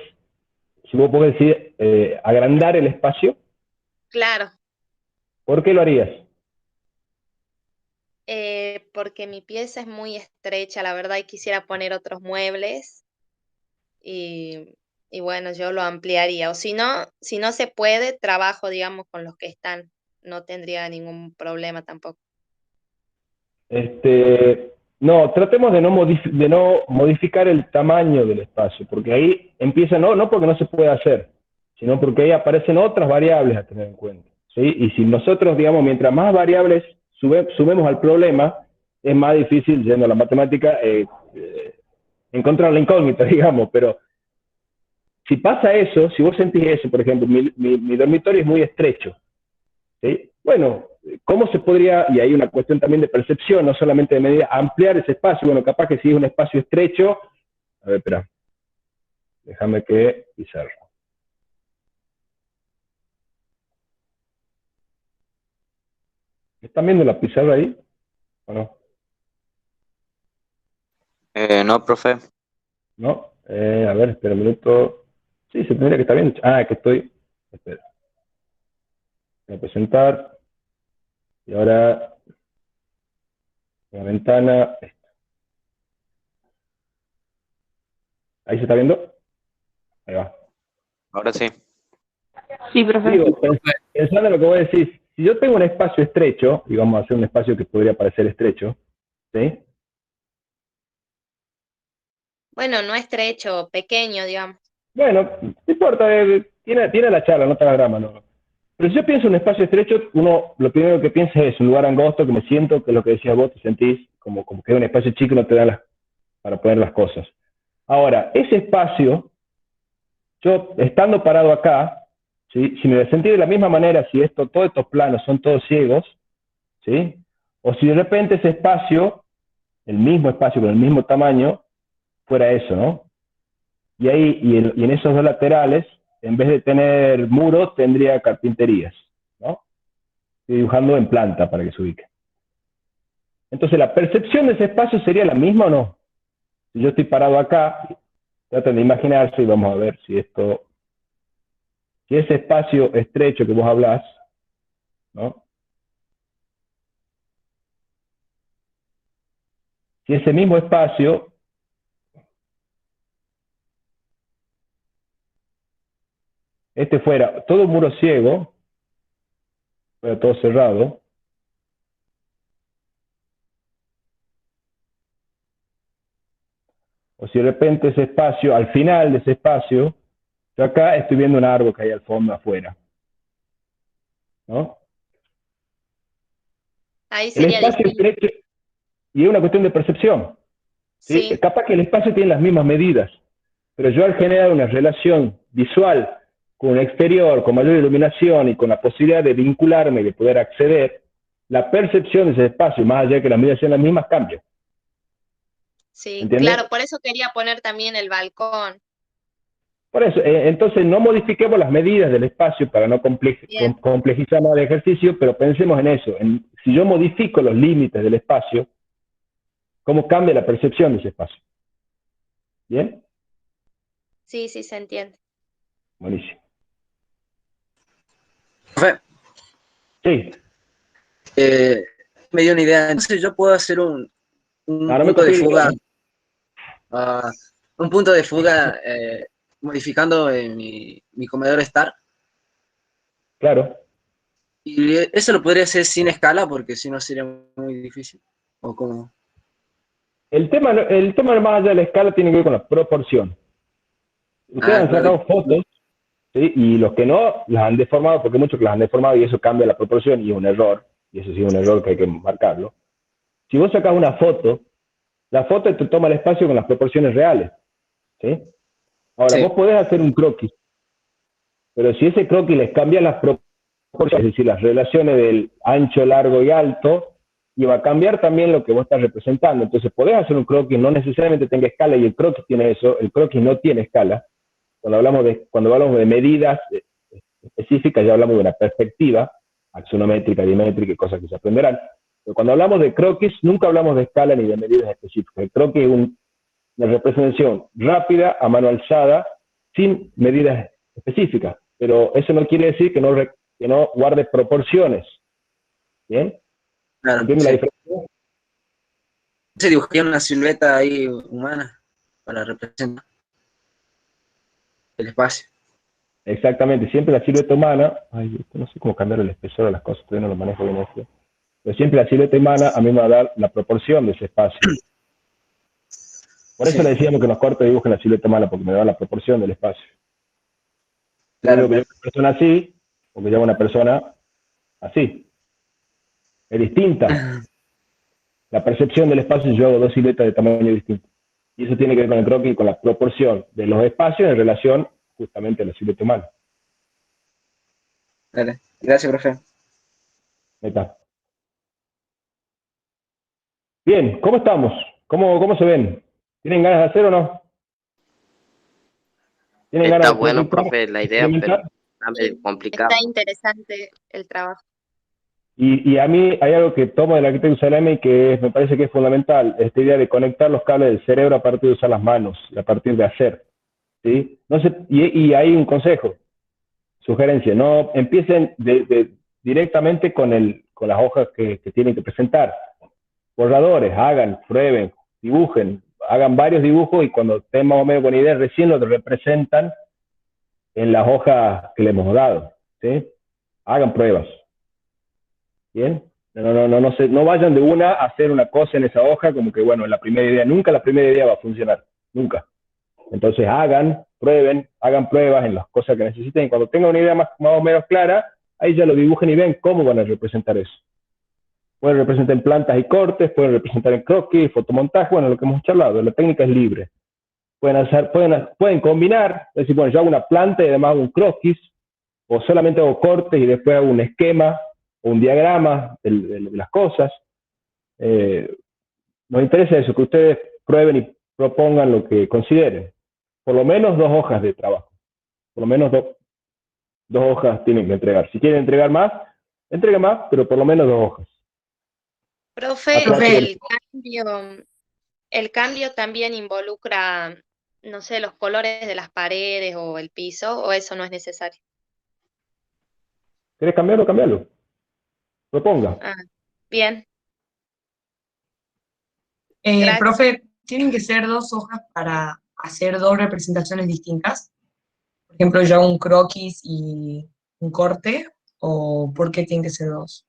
si vos podés decir, agrandar el espacio, Claro, ¿por qué lo harías? porque mi pieza es muy estrecha, la verdad, y quisiera poner otros muebles y bueno, yo lo ampliaría. O si no se puede, trabajo, digamos, con los que están. No tendría ningún problema tampoco. No, tratemos de no modificar el tamaño del espacio, porque ahí empieza, no porque no se pueda hacer, sino porque ahí aparecen otras variables a tener en cuenta. ¿Sí? Y si nosotros, digamos, mientras más variables sumemos al problema, es más difícil, yendo a la matemática, encontrar la incógnita, digamos, pero si pasa eso, si vos sentís eso, por ejemplo, mi dormitorio es muy estrecho, ¿sí? Bueno, ¿cómo se podría, y hay una cuestión también de percepción, no solamente de medida, ampliar ese espacio? Bueno, capaz que si es un espacio estrecho, a ver, espera, déjame que pisarlo. ¿Están viendo la pizarra ahí o no? No, profe. ¿No? A ver, espera un minuto. Sí, se tendría que estar viendo. Ah, que estoy. Espera. Voy a presentar. Y ahora. La ventana. ¿Ahí se está viendo? Ahí va. Ahora sí. Sí, profe. Digo, pensando en lo que vos decís, si yo tengo un espacio estrecho, y vamos a hacer un espacio que podría parecer estrecho, ¿sí? Bueno, no estrecho, pequeño, digamos. Bueno, no importa, tiene la charla, no te la drama, no. Pero si yo pienso en un espacio estrecho, uno lo primero que piensa es un lugar angosto, que me siento, que es lo que decías vos, te sentís como que es un espacio chico y no te da para poner las cosas. Ahora, ese espacio, yo estando parado acá, ¿sí? Si me sentí de la misma manera, si todos estos planos son todos ciegos, ¿sí? O si de repente ese espacio, el mismo espacio con el mismo tamaño, fuera eso, ¿no? Y ahí, y en esos 2 laterales, en vez de tener muros, tendría carpinterías, ¿no? Estoy dibujando en planta para que se ubique. Entonces, ¿la percepción de ese espacio sería la misma o no? Si yo estoy parado acá, traten de imaginarse y vamos a ver si ese espacio estrecho que vos hablás, ¿no? Si ese mismo espacio fuera todo un muro ciego, fuera todo cerrado, o si de repente ese espacio, al final de ese espacio, yo acá estoy viendo un árbol que hay al fondo afuera, ¿no? Ahí El sería espacio distinto. estrecho, y es una cuestión de percepción, ¿sí? Sí, Capaz que el espacio tiene las mismas medidas, pero yo al generar una relación visual con un exterior, con mayor iluminación y con la posibilidad de vincularme y de poder acceder, la percepción de ese espacio, más allá de que las medidas sean las mismas, cambia. sí, ¿Entiendes? claro, por eso quería poner también el balcón. Por eso, entonces no modifiquemos las medidas del espacio para no Bien, complejizar más el ejercicio, pero pensemos en eso. Si yo modifico los límites del espacio, ¿cómo cambia la percepción de ese espacio? ¿Bien? sí, se entiende. Buenísimo. Profe, Sí. me dio una idea. Entonces yo puedo hacer un No me punto de compliques. fuga, un punto de fuga modificando mi comedor Star. Claro. Y eso lo podría hacer sin escala porque si no sería muy difícil. ¿O cómo? El tema más allá de la escala tiene que ver con la proporción. Ustedes han Claro. sacado fotos, ¿sí? Y los que no las han deformado, porque muchos que las han deformado y eso cambia la proporción y es un error, y eso sí es un error que hay que marcarlo. Si vos sacás una foto La foto te toma el espacio con las proporciones reales, ¿sí? Ahora, Sí. vos podés hacer un croquis, pero si ese croquis les cambia las proporciones, es decir, las relaciones del ancho, largo y alto, y va a cambiar también lo que vos estás representando. Entonces, podés hacer un croquis, no necesariamente tenga escala, y el croquis tiene eso, el croquis no tiene escala. Cuando hablamos de medidas específicas, ya hablamos de una perspectiva, axonométrica, dimétrica y cosas que se aprenderán. Pero cuando hablamos de croquis, nunca hablamos de escala ni de medidas específicas. El croquis es una representación rápida, a mano alzada, sin medidas específicas. Pero eso no quiere decir que no guarde proporciones. ¿Bien? Claro, ¿Entiendes la sí. diferencia? Se dibujaría una silueta ahí humana para representar el espacio. Exactamente, siempre la silueta humana, no sé cómo cambiar el espesor de las cosas, todavía no lo manejo bien esto, pero siempre la silueta humana a mí me va a dar la proporción de ese espacio. Por eso Sí. le decíamos que los cortes dibujen la silueta humana, porque me da la proporción del espacio. Claro, Yo digo que yo una persona así, o que yo una persona así. Es distinta. La percepción del espacio, yo hago dos siluetas de tamaño distinto. Y eso tiene que ver con el croquis y con la proporción de los espacios en relación justamente a la silueta humana. Dale. Gracias, profe. Ahí está. Bien, ¿cómo estamos? ¿Cómo se ven? ¿Tienen ganas de hacer o no? ¿Tienen ganas Está de bueno, proyectar, profe, la idea, pero experimentar? está medio complicado. Está interesante el trabajo. Y a mí hay algo que tomo del arquitecto Saleme y que me parece que es fundamental, esta idea de conectar los cables del cerebro a partir de usar las manos, y a partir de hacer. ¿Sí? No sé, y hay un consejo, sugerencia, no empiecen directamente con las hojas que tienen que presentar. Borradores, hagan, prueben, dibujen, hagan varios dibujos y cuando estén más o menos con ideas, recién lo representan en las hojas que le hemos dado. ¿Sí? Hagan pruebas. ¿Bien? No vayan de una a hacer una cosa en esa hoja como que, bueno, la primera idea va a funcionar, nunca. Entonces hagan, prueben, hagan pruebas en las cosas que necesiten y cuando tengan una idea más o menos clara, ahí ya lo dibujen y ven cómo van a representar eso. Pueden representar en plantas y cortes, pueden representar en croquis, fotomontaje, bueno, lo que hemos charlado, la técnica es libre. Pueden combinar, es decir, bueno, yo hago una planta y además hago un croquis, o solamente hago cortes y después hago un esquema o un diagrama de las cosas. Nos interesa eso, que ustedes prueben y propongan lo que consideren. Por lo menos 2 hojas de trabajo. Por lo menos 2 hojas tienen que entregar. Si quieren entregar más, entreguen más, pero por lo menos 2 hojas. Profe, el cambio también involucra, no sé, los colores de las paredes o el piso, o eso no es necesario. ¿Querés cambiarlo? Cambiarlo. Proponga. Ah, bien. Profe, ¿tienen que ser 2 hojas para hacer 2 representaciones distintas? Por ejemplo, yo hago un croquis y un corte, ¿o por qué tienen que ser 2?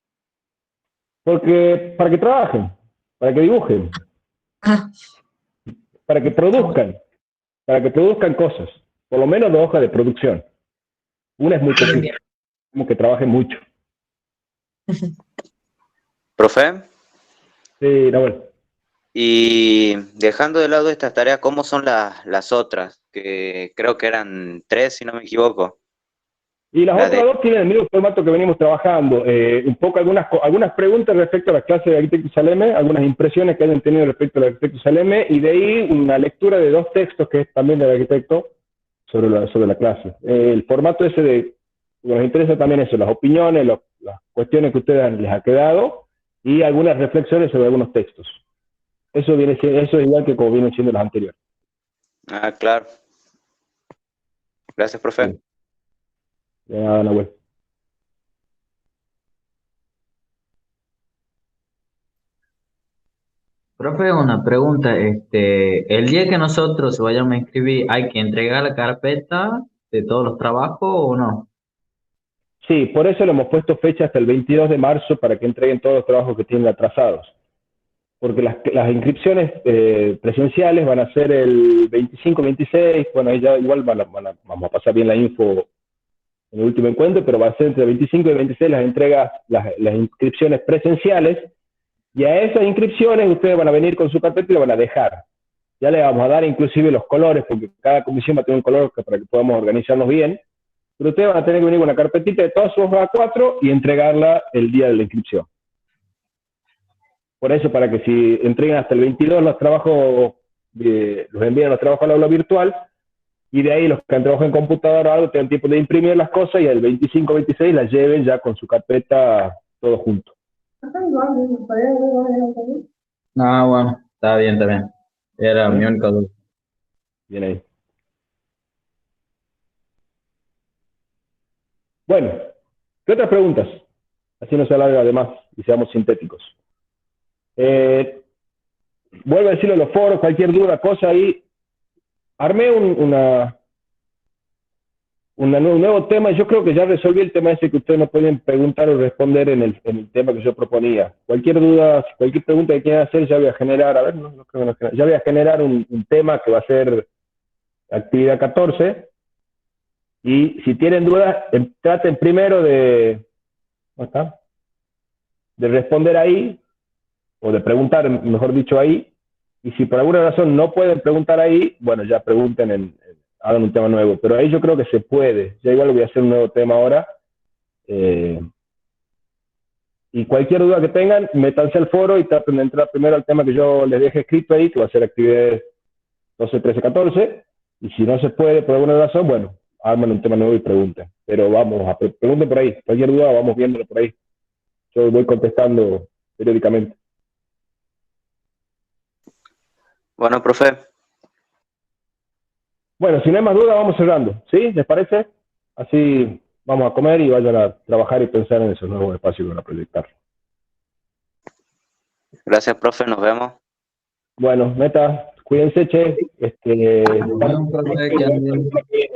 Porque para que trabajen, para que dibujen, para que produzcan cosas. Por lo menos 2 hojas de producción. Una es muy poquito, como que trabajen mucho. ¿Profe? Sí, Nahuel. Y dejando de lado estas tareas, ¿cómo son las otras? Que creo que eran 3, si no me equivoco. Y las otras 2 tienen el mismo formato que venimos trabajando. Un poco algunas preguntas respecto a la clase de arquitecto Saleme, algunas impresiones que hayan tenido respecto al arquitecto Saleme, y de ahí una lectura de 2 textos que es también del arquitecto sobre la clase. El formato ese nos interesa también eso, las opiniones, las cuestiones que a ustedes les ha quedado, y algunas reflexiones sobre algunos textos. Eso es igual que como vienen siendo las anteriores. Ah, claro. Gracias, profe. Sí. De nada, Nahuel. Profe, una pregunta, el día que nosotros vayamos a inscribir, ¿hay que entregar la carpeta de todos los trabajos o no? Sí, por eso le hemos puesto fecha hasta el 22 de marzo para que entreguen todos los trabajos que tienen atrasados. Porque las inscripciones presenciales van a ser el 25-26, bueno, ahí ya igual vamos a pasar bien la info en el último encuentro, pero va a ser entre el 25 y el 26 las inscripciones presenciales, Y a esas inscripciones ustedes van a venir con su carpeta y la van a dejar. Ya le vamos a dar inclusive los colores, porque cada comisión va a tener un color para que podamos organizarnos bien. Pero ustedes van a tener que venir con una carpetita de todas sus A4 y entregarla el día de la inscripción. Por eso, para que si entreguen hasta el 22 los trabajos, los envían los trabajos al aula virtual, y de ahí los que han trabajado en computadora o algo tengan tiempo de imprimir las cosas y el 25-26 las lleven ya con su carpeta todo junto. No, bueno, está bien, está bien. Era mi única duda. Bien ahí. Bueno, ¿qué otras preguntas? Así no se alarga además y seamos sintéticos. Vuelvo a decirlo en los foros, cualquier duda, cosa ahí. Armé un nuevo tema y yo creo que ya resolví el tema ese que ustedes no pueden preguntar o responder en el tema que yo proponía. Cualquier duda, cualquier pregunta que quieran hacer, ya voy a generar, a ver, no creo que no, ya voy a generar un tema que va a ser actividad 14. Y si tienen dudas, traten primero de, ¿cómo está? De responder ahí, o de preguntar, mejor dicho, ahí. Y si por alguna razón no pueden preguntar ahí, bueno, ya pregunten, hagan un tema nuevo. Pero ahí yo creo que se puede. Ya igual voy a hacer un nuevo tema ahora. Y cualquier duda que tengan, métanse al foro y traten de entrar primero al tema que yo les deje escrito ahí, que va a ser actividades 12, 13, 14. Y si no se puede por alguna razón, bueno, armen un tema nuevo y pregunten. Pero vamos, pregunten por ahí. Cualquier duda, vamos viéndolo por ahí. Yo voy contestando periódicamente. Bueno, profe. Bueno, si no hay más dudas, vamos cerrando. ¿Sí? ¿Les parece? Así vamos a comer y vayan a trabajar y pensar en esos nuevos espacios que van a proyectar. Gracias, profe. Nos vemos. Bueno, Meta, cuídense, che.